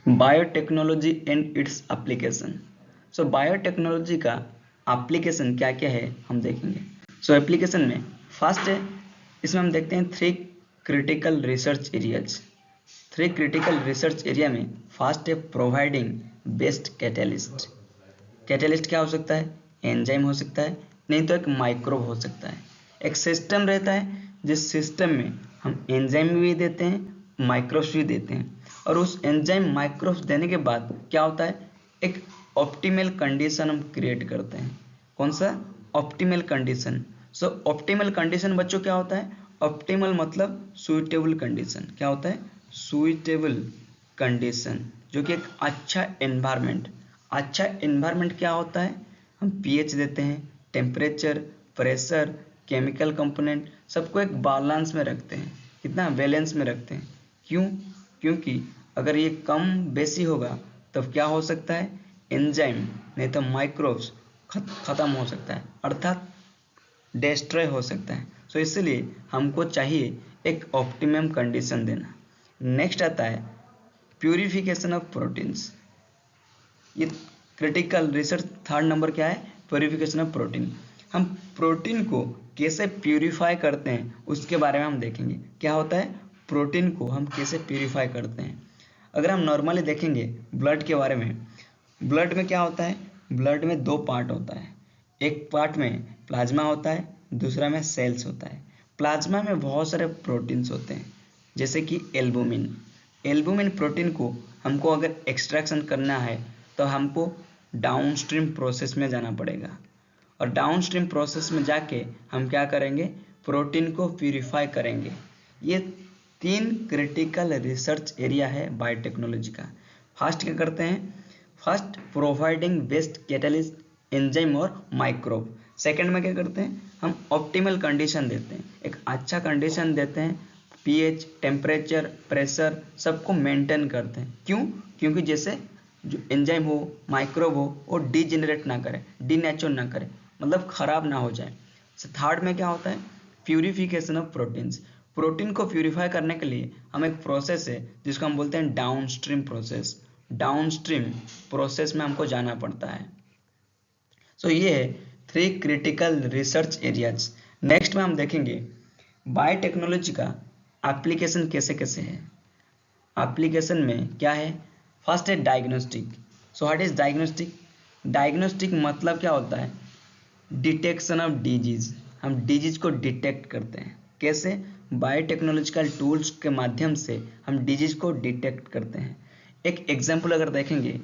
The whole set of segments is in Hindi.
Biotechnology and its application. So biotechnology का एप्लीकेशन क्या क्या है हम देखेंगे। सो एप्लीकेशन में फर्स्ट है, इसमें हम देखते हैं 3 critical research areas. 3 critical research area में फर्स्ट है प्रोवाइडिंग बेस्ट कैटेलिस्ट। कैटेलिस्ट क्या हो सकता है? एंजाइम हो सकता है, नहीं तो एक माइक्रोब हो सकता है। एक सिस्टम रहता है जिस सिस्टम में हम एंजाइम भी देते हैं, माइक्रोब्स भी देते हैं, और उस एंजाइम माइक्रोब्स देने के बाद क्या होता है, एक ऑप्टिमल कंडीशन हम क्रिएट करते हैं। कौन सा? Optimal condition. So optimal condition बच्चों क्या होता है? ऑप्टिमल मतलब सुइटेबल कंडीशन। क्या होता है? सुइटेबल कंडीशन, जो कि एक अच्छा एनवायरनमेंट। अच्छा एनवायरनमेंट क्या होता है? हम पीएच देते हैं, टेम्परेचर, प्रेशर, केमिकल कंपोनेंट, सबको एक बैलेंस में रखते हैं। कितना? बैलेंस में रखते हैं। क्यों? क्योंकि अगर ये कम बेसी होगा तब क्या हो सकता है? एंजाइम नहीं तो माइक्रोब्स खत्म हो सकता है, अर्थात डिस्ट्रॉय हो सकता है। सो इसलिए हमको चाहिए एक ऑप्टिमम कंडीशन देना। नेक्स्ट आता है प्यूरिफिकेशन ऑफ प्रोटीन्स। ये क्रिटिकल रिसर्च थर्ड नंबर क्या है? Purification of protein. हम प्रोटीन को कैसे प्यूरिफाई करते हैं उसके बारे में हम देखेंगे। क्या होता है? प्रोटीन को हम कैसे प्यूरिफाई करते हैं। अगर हम नॉर्मली देखेंगे ब्लड के बारे में, ब्लड में क्या होता है? ब्लड में 2 पार्ट होता है। एक पार्ट में प्लाज्मा होता है, दूसरा में सेल्स होता है। प्लाज्मा में बहुत सारे प्रोटीन्स होते हैं, जैसे कि एल्बुमिन। एल्बुमिन प्रोटीन को हमको अगर एक्सट्रैक्शन करना है तो हमको डाउनस्ट्रीम प्रोसेस में जाना पड़ेगा, और डाउनस्ट्रीम प्रोसेस में जाके हम क्या करेंगे? प्रोटीन को प्यूरिफाई करेंगे। ये 3 क्रिटिकल रिसर्च एरिया है बायोटेक्नोलॉजी का। फर्स्ट क्या करते हैं? First providing best catalyst, enzyme और माइक्रोब। सेकंड में क्या करते हैं? हम ऑप्टिमल कंडीशन देते हैं, एक अच्छा कंडीशन देते हैं, पीएच, टेम्परेचर, प्रेशर सबको मेंटेन करते हैं। क्यों? क्योंकि जैसे जो एंजाइम हो, माइक्रोब हो, वो डीजेनरेट ना करे, डीनेचर ना करे, मतलब खराब ना हो जाए। थर्ड में क्या होता है? Purification of proteins. प्रोटीन को प्यूरिफाई करने के लिए हम एक प्रोसेस है जिसको हम बोलते हैं डाउनस्ट्रीम प्रोसेस। डाउनस्ट्रीम प्रोसेस में हमको जाना पड़ता है। सो ये है 3 क्रिटिकल रिसर्च एरियाज। नेक्स्ट में हम देखेंगे बायोटेक्नोलॉजी का एप्लीकेशन कैसे कैसे है। एप्लीकेशन में क्या है? फर्स्ट है diagnostic. So what is diagnostic? Diagnostic मतलब क्या होता है? Detection of disease. हम डिजीज को डिटेक्ट करते हैं। कैसे? बायोटेक्नोलॉजिकल टूल्स के माध्यम से हम डिजीज को डिटेक्ट करते हैं। एक एग्जांपल अगर देखेंगे,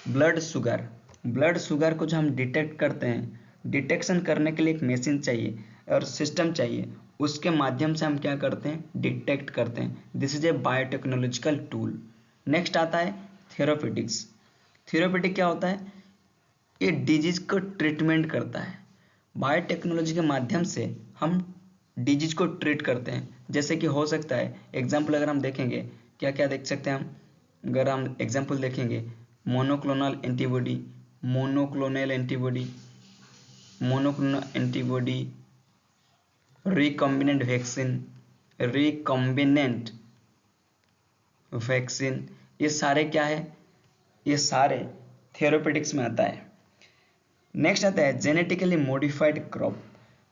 ब्लड शुगर। ब्लड शुगर को जो हम डिटेक्ट करते हैं, डिटेक्शन करने के लिए एक मशीन चाहिए और सिस्टम चाहिए, उसके माध्यम से हम क्या करते हैं? डिटेक्ट करते हैं। This is a biotechnological tool. Next आता है थेरापेटिक्स। थेरापेटिक क्या होता है? ये डिजीज को ट्रीटमेंट करता है। बायोटेक्नोलॉजी के माध्यम से हम डिजीज को ट्रीट करते हैं। जैसे कि हो सकता है एग्जाम्पल अगर हम देखेंगे, क्या क्या देख सकते हैं हम? अगर हम एग्जाम्पल देखेंगे, monoclonal antibody, monoclonal antibody, monoclonal antibody, recombinant vaccine, recombinant vaccine, ये सारे क्या है? ये सारे थेरापेटिक्स में आता है। नेक्स्ट आता है genetically modified crop.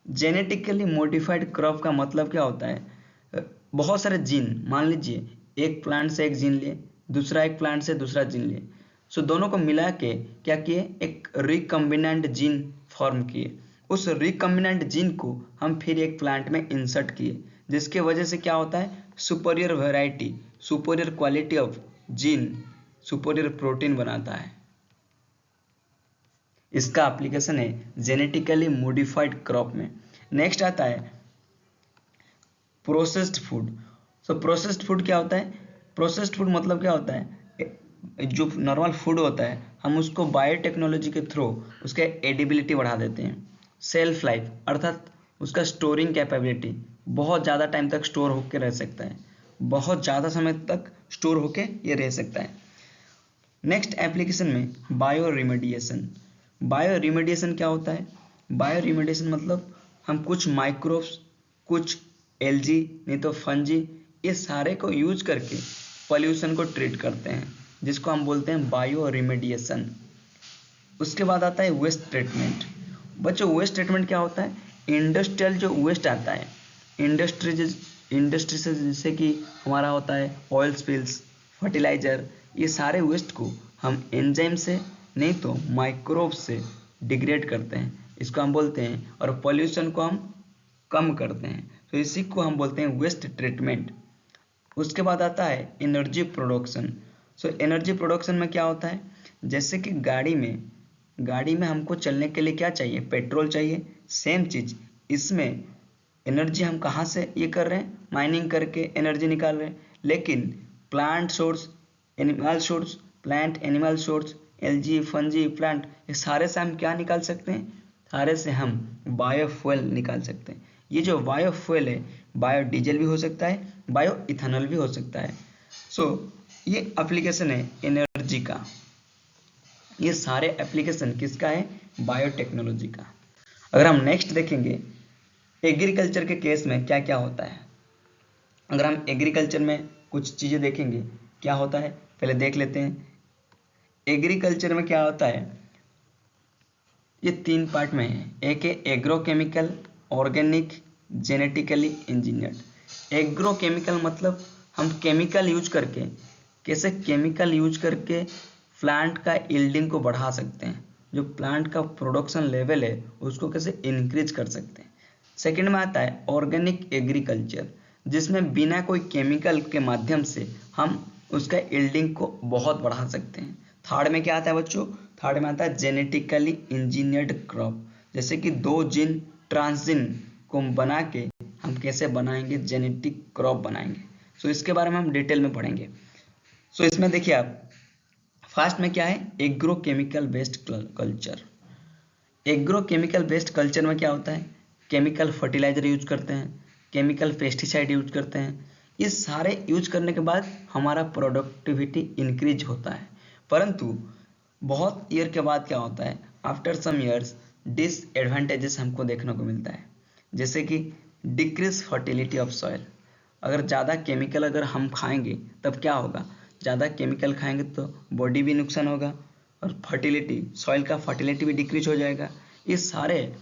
Genetically modified crop का मतलब क्या होता है? बहुत सारे जीन, मान लीजिए एक प्लांट से एक जीन लिए, दूसरा एक प्लांट से दूसरा जीन लिए, सो दोनों को मिला के क्या किए? एक रिकम्बिनेंट जीन फॉर्म किए। उस रिकम्बिनेंट जीन को हम फिर एक प्लांट में इंसर्ट किए, जिसके वजह से क्या होता है? Superior variety, superior quality of gene, superior protein बनाता है। इसका एप्लीकेशन है जेनेटिकली मॉडिफाइड क्रॉप में। नेक्स्ट आता है प्रोसेस्ड फूड। सो प्रोसेस्ड फूड क्या होता है? प्रोसेस्ड फूड मतलब क्या होता है? जो नॉर्मल फूड होता है हम उसको बायोटेक्नोलॉजी के थ्रू उसका एडिबिलिटी बढ़ा देते हैं। सेल्फ लाइफ अर्थात उसका स्टोरिंग कैपेबिलिटी, बहुत ज़्यादा टाइम तक स्टोर होकर रह सकता है, बहुत ज़्यादा समय तक स्टोर होके ये रह सकता है। नेक्स्ट एप्लीकेशन में बायो रिमेडिएशन। बायो रिमेडिएशन क्या होता है? बायो रिमेडिएशन मतलब हम कुछ माइक्रोब्स, कुछ एल्गी नहीं तो फंजी, ये सारे को यूज करके पॉल्यूशन को ट्रीट करते हैं। जिसको हम बोलते हैं बायो रिमेडिएशन। उसके बाद आता है वेस्ट ट्रीटमेंट। बच्चों वेस्ट ट्रीटमेंट क्या होता है? इंडस्ट्रियल जो वेस्ट आता है इंडस्ट्री से, जैसे कि हमारा होता है ऑयल स्पिल्स, फर्टिलाइजर, ये सारे वेस्ट को हम एंजाइम से नहीं तो माइक्रोब से डिग्रेड करते हैं, इसको हम बोलते हैं, और पॉल्यूशन को हम कम करते हैं, तो इसी को हम बोलते हैं वेस्ट ट्रीटमेंट। उसके बाद आता है energy production. So energy production में क्या होता है? जैसे कि गाड़ी में हमको चलने के लिए क्या चाहिए? पेट्रोल चाहिए। सेम चीज इसमें एनर्जी हम कहाँ से ये कर रहे हैं? माइनिंग करके एनर्जी निकाल रहे हैं। लेकिन plant source, animal source, plant animal source, LG, fungi, plant, ये सारे से हम क्या निकाल सकते हैं? सारे से हम बायोफ्यूल निकाल सकते हैं। ये जो बायोफ्यूल है, बायोडीजल भी हो सकता है, बायो इथेनॉल भी हो सकता है। सो ये एप्लीकेशन है एनर्जी का। ये सारे एप्लीकेशन किसका है? बायोटेक्नोलॉजी का। अगर हम नेक्स्ट देखेंगे एग्रीकल्चर के केस में क्या क्या होता है। अगर हम एग्रीकल्चर में कुछ चीज़ें देखेंगे क्या होता है, पहले देख लेते हैं। एग्रीकल्चर में क्या होता है, ये 3 पार्ट में है। एक है agrochemical, organic, genetically engineered. Agrochemical मतलब हम केमिकल यूज करके, कैसे केमिकल यूज करके प्लांट का यील्डिंग को बढ़ा सकते हैं, जो प्लांट का प्रोडक्शन लेवल है उसको कैसे इंक्रीज कर सकते हैं। सेकंड में आता है ऑर्गेनिक एग्रीकल्चर, जिसमें बिना कोई केमिकल के माध्यम से हम उसका यील्डिंग को बहुत बढ़ा सकते हैं। थर्ड में क्या आता है बच्चों? थर्ड में आता है जेनेटिकली इंजीनियर्ड क्रॉप, जैसे कि 2 जीन ट्रांसजीन को बना के हम कैसे बनाएंगे, जेनेटिक क्रॉप बनाएंगे। सो इसके बारे में हम डिटेल में पढ़ेंगे। सो इसमें देखिए आप, फर्स्ट में क्या है? Agrochemical based culture. Agrochemical based culture में क्या होता है? केमिकल फर्टिलाइजर यूज करते हैं, केमिकल पेस्टिसाइड यूज करते हैं। ये सारे यूज करने के बाद हमारा प्रोडक्टिविटी इंक्रीज होता है, परंतु बहुत ईयर के बाद क्या होता है? आफ्टर सम ईयर्स डिसएडवांटेजेस हमको देखने को मिलता है, जैसे कि डिक्रीज फर्टिलिटी ऑफ सॉइल। अगर ज़्यादा केमिकल अगर हम खाएंगे तब क्या होगा? ज़्यादा केमिकल खाएंगे तो बॉडी भी नुकसान होगा, और फर्टिलिटी, सॉइल का फर्टिलिटी भी डिक्रीज हो जाएगा। ये सारे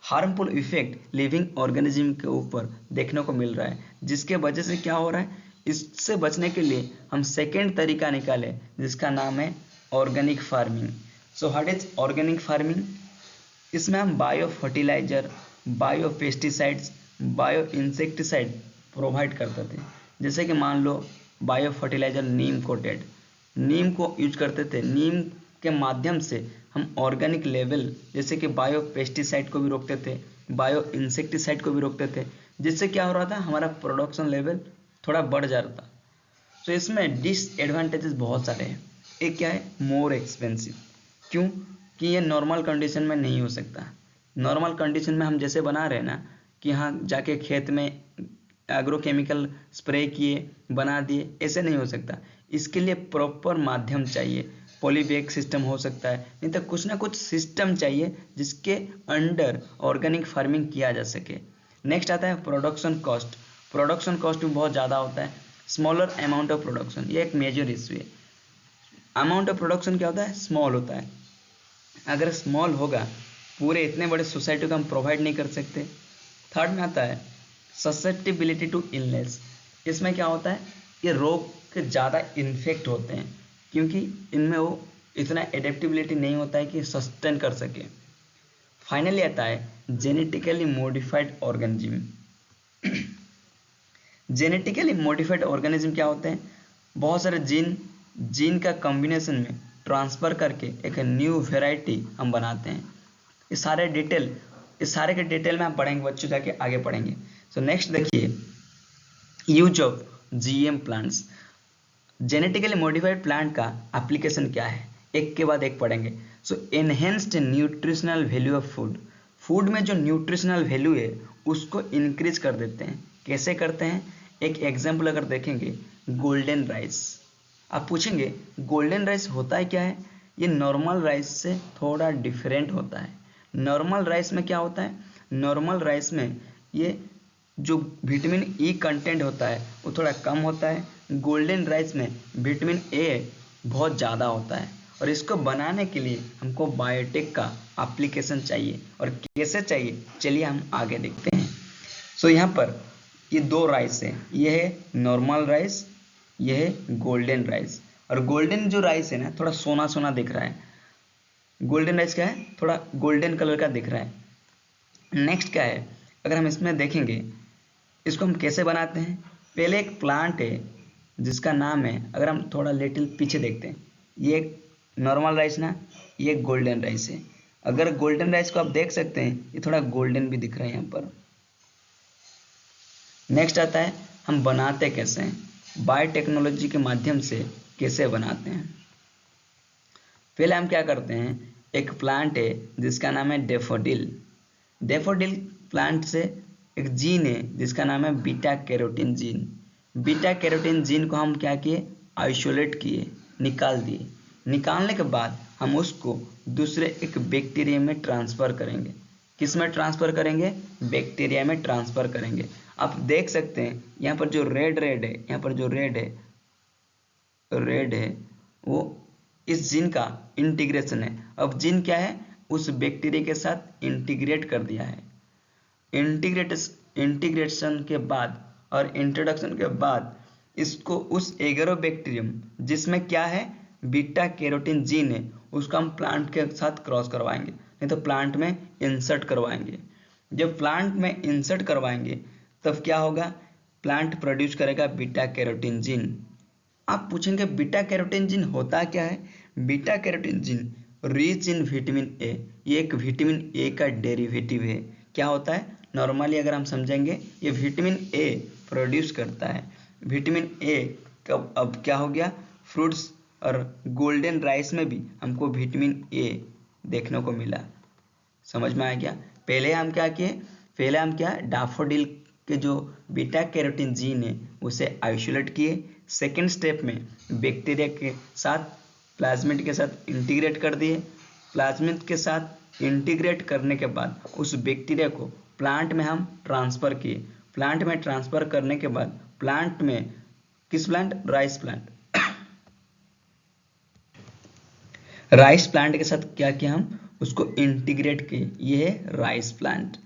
हार्मफुल इफेक्ट लिविंग ऑर्गेनिज्म के ऊपर देखने को मिल रहा है, जिसके वजह से क्या हो रहा है? इससे बचने के लिए हम सेकेंड तरीका निकाले, जिसका नाम है organic farming. So what is organic farming? इसमें हम bio fertiliser, bio pesticides, bio insecticide provide करते थे। जैसे कि मान लो बायो फर्टिलाइजर नीम कोटेड, नीम को यूज करते थे। नीम के माध्यम से हम ऑर्गेनिक लेवल, जैसे कि बायो पेस्टिसाइड को भी रोकते थे, बायो इंसेक्टिसाइड को भी रोकते थे, जिससे क्या हो रहा था? हमारा प्रोडक्शन लेवल थोड़ा बढ़ जा रहा था। तो इसमें डिसएडवांटेजेस बहुत सारे हैं। एक क्या है? More expensive. क्यों? कि ये नॉर्मल कंडीशन में नहीं हो सकता। नॉर्मल कंडीशन में हम जैसे बना रहे हैं ना, कि यहाँ जाके खेत में एग्रोकेमिकल स्प्रे किए, बना दिए, ऐसे नहीं हो सकता। इसके लिए प्रॉपर माध्यम चाहिए। पॉलीबैग सिस्टम हो सकता है, नहीं तो कुछ ना कुछ सिस्टम चाहिए जिसके अंडर ऑर्गेनिक फार्मिंग किया जा सके। नेक्स्ट आता है प्रोडक्शन कॉस्ट। प्रोडक्शन कॉस्ट भी बहुत ज़्यादा होता है। स्मॉलर अमाउंट ऑफ प्रोडक्शन, ये एक मेजर इशू है। अमाउंट ऑफ प्रोडक्शन क्या होता है? स्मॉल होता है। अगर स्मॉल होगा, पूरे इतने बड़े सोसाइटी को हम प्रोवाइड नहीं कर सकते। थर्ड में आता है ससेप्टिबिलिटी टू इलनेस। इसमें क्या होता है? ये रोग के ज़्यादा इन्फेक्ट होते हैं, क्योंकि इनमें वो इतना एडेप्टिबिलिटी नहीं होता है कि सस्टेन कर सके। फाइनली आता है genetically modified organism. Genetically modified organism क्या होते हैं? बहुत सारे जीन का कॉम्बिनेशन में ट्रांसफ़र करके एक न्यू वेराइटी हम बनाते हैं। इस सारे के डिटेल में हम पढ़ेंगे बच्चों, जाके आगे पढ़ेंगे। सो नेक्स्ट देखिए use of GM plants. Genetically modified plant का एप्लीकेशन क्या है, एक के बाद एक पढ़ेंगे। So enhanced nutritional value of food. Food में जो न्यूट्रिशनल वैल्यू है उसको इंक्रीज कर देते हैं। कैसे करते हैं? एक एग्जाम्पल अगर देखेंगे, गोल्डन राइस। आप पूछेंगे गोल्डन राइस होता है क्या है? ये नॉर्मल राइस से थोड़ा डिफरेंट होता है। नॉर्मल राइस में क्या होता है? नॉर्मल राइस में ये जो विटामिन ई कंटेंट होता है वो थोड़ा कम होता है। गोल्डन राइस में विटामिन ए बहुत ज़्यादा होता है, और इसको बनाने के लिए हमको बायोटेक का एप्लीकेशन चाहिए। और कैसे चाहिए, चलिए हम आगे देखते हैं। सो यहाँ पर ये दो राइस है, ये है नॉर्मल राइस, ये है गोल्डन राइस। और गोल्डन जो राइस है ना, थोड़ा सोना सोना दिख रहा है। गोल्डन राइस क्या है, थोड़ा गोल्डन कलर का दिख रहा है। नेक्स्ट क्या है, अगर हम इसमें देखेंगे इसको हम कैसे बनाते हैं। पहले एक प्लांट है जिसका नाम है, अगर हम थोड़ा लिटिल पीछे देखते हैं, ये एक नॉर्मल राइस ना, ये एक गोल्डन राइस है। अगर गोल्डन राइस को आप देख सकते हैं, ये थोड़ा गोल्डन भी दिख रहा है यहाँ पर। नेक्स्ट आता है हम बनाते कैसे हैं, बायोटेक्नोलॉजी के माध्यम से कैसे बनाते हैं। पहले हम क्या करते हैं, एक प्लांट है जिसका नाम है डेफोडिल। डेफोडिल प्लांट से एक जीन है जिसका नाम है beta carotene gene. Beta carotene gene को हम क्या किए, आइसोलेट किए, निकाल दिए। निकालने के बाद हम उसको दूसरे एक बैक्टीरिया में ट्रांसफ़र करेंगे। किस में ट्रांसफ़र करेंगे, बैक्टीरिया में ट्रांसफ़र करेंगे। आप देख सकते हैं यहाँ पर जो रेड रेड है, यहाँ पर जो रेड है वो इस जीन का इंटीग्रेशन है। अब जीन क्या है, उस बैक्टीरिया के साथ इंटीग्रेट कर दिया है। इंटीग्रेशन के बाद और इंट्रोडक्शन के बाद इसको उस एगरो बैक्टीरियम जिसमें क्या है, बीटा कैरोटीन जीन है, उसको हम प्लांट के साथ क्रॉस करवाएंगे, नहीं तो प्लांट में इंसर्ट करवाएंगे। जब प्लांट में इंसर्ट करवाएंगे तब क्या होगा, प्लांट प्रोड्यूस करेगा बीटा कैरोटीन जीन। आप पूछेंगे बीटा कैरोटीन जीन होता क्या है। Beta carotene gene rich in vitamin A, ये एक विटामिन ए का डेरिवेटिव है। क्या होता है, नॉर्मली अगर हम समझेंगे, ये विटामिन ए प्रोड्यूस करता है। विटामिन ए कब अब क्या हो गया, फ्रूट्स और गोल्डन राइस में भी हमको विटामिन ए देखने को मिला। समझ में आ गया। पहले हम क्या किए, पहले हम क्या, डैफोडिल के जो बीटा कैरोटीन जीन है उसे आइसोलेट किए। सेकेंड स्टेप में बैक्टीरिया के साथ, प्लाज्मिड के साथ इंटीग्रेट कर दिए। प्लाज्मिड के साथ इंटीग्रेट करने के बाद उस बैक्टीरिया को प्लांट में हम ट्रांसफ़र किए। प्लांट में ट्रांसफ़र करने के बाद प्लांट में, किस plant, rice plant, rice plant के साथ क्या किया, हम उसको इंटीग्रेट किए। ये है राइस प्लांट।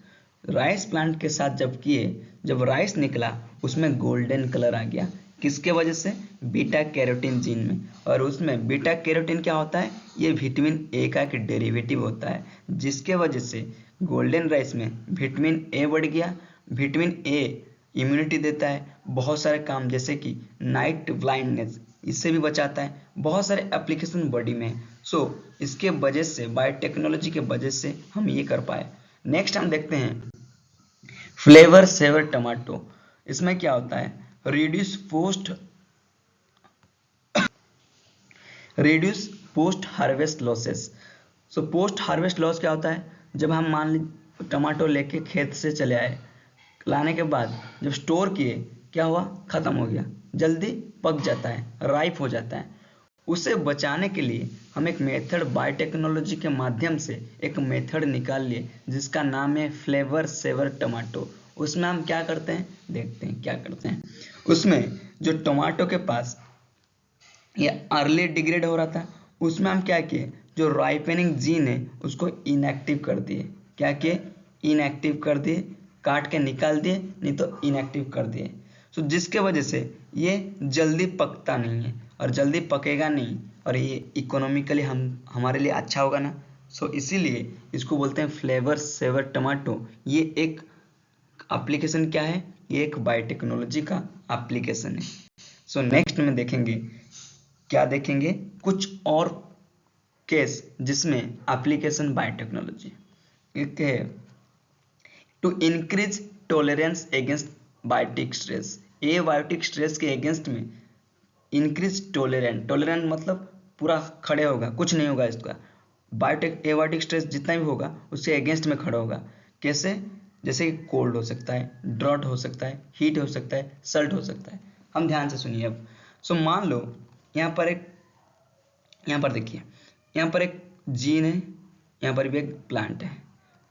राइस प्लांट के साथ जब किए, जब राइस निकला उसमें गोल्डन कलर आ गया। किसके वजह से, बीटा कैरोटीन जीन में। और उसमें बीटा कैरोटीन क्या होता है, ये विटामिन ए का एक डेरिवेटिव होता है, जिसके वजह से गोल्डन राइस में विटामिन ए बढ़ गया। विटामिन ए इम्यूनिटी देता है, बहुत सारे काम जैसे कि नाइट ब्लाइंडनेस, इससे भी बचाता है। बहुत सारे एप्लीकेशन बॉडी में है। सो इसके वजह से, बायोटेक्नोलॉजी के वजह से हम ये कर पाए। नेक्स्ट हम देखते हैं फ्लेवर सेवर टमाटो। इसमें क्या होता है, reduce post harvest losses. So post harvest loss क्या होता है, जब हम मान लीजिए टमाटो लेके खेत से चले आए, लाने के बाद जब स्टोर किए, क्या हुआ, ख़त्म हो गया, जल्दी पक जाता है, राइप हो जाता है। उसे बचाने के लिए हम एक मेथड, बायोटेक्नोलॉजी के माध्यम से एक मेथड निकाल लिए जिसका नाम है फ्लेवर सेवर टमाटो। उसमें हम क्या करते हैं, देखते हैं क्या करते हैं। उसमें जो टमाटो के पास ये अर्ली डिग्रेड हो रहा था, उसमें हम क्या किए, जो राइपनिंग जीन है उसको इनएक्टिव कर दिए। क्या किए, इनएक्टिव कर दिए, काट के निकाल दिए, नहीं तो इनएक्टिव कर दिए। तो जिसके वजह से ये जल्दी पकता नहीं है, और जल्दी पकेगा नहीं, और ये इकोनॉमिकली हमारे लिए अच्छा होगा ना। सो इसीलिए इसको बोलते हैं फ्लेवर सेवर टमाटो। ये एक एप्लीकेशन क्या है, ये एक बायोटेक्नोलॉजी का एप्लीकेशन है। सो नेक्स्ट में देखेंगे, क्या देखेंगे, कुछ और केस जिसमें एप्लीकेशन बायोटेक्नोलॉजी एक है, to increase tolerance against biotic stress. Abiotic stress के अगेंस्ट में इंक्रीज टॉलरेंट मतलब पूरा खड़े होगा, कुछ नहीं होगा इसका। एबायोटिक स्ट्रेस जितना भी होगा उसके अगेंस्ट में खड़ा होगा। कैसे, जैसे कि कोल्ड हो सकता है, ड्रॉट हो सकता है, हीट हो सकता है, सल्ट हो सकता है। हम ध्यान से सुनिए अब। सो मान लो यहाँ पर देखिए, यहाँ पर एक जीन है, यहाँ पर भी एक प्लांट है।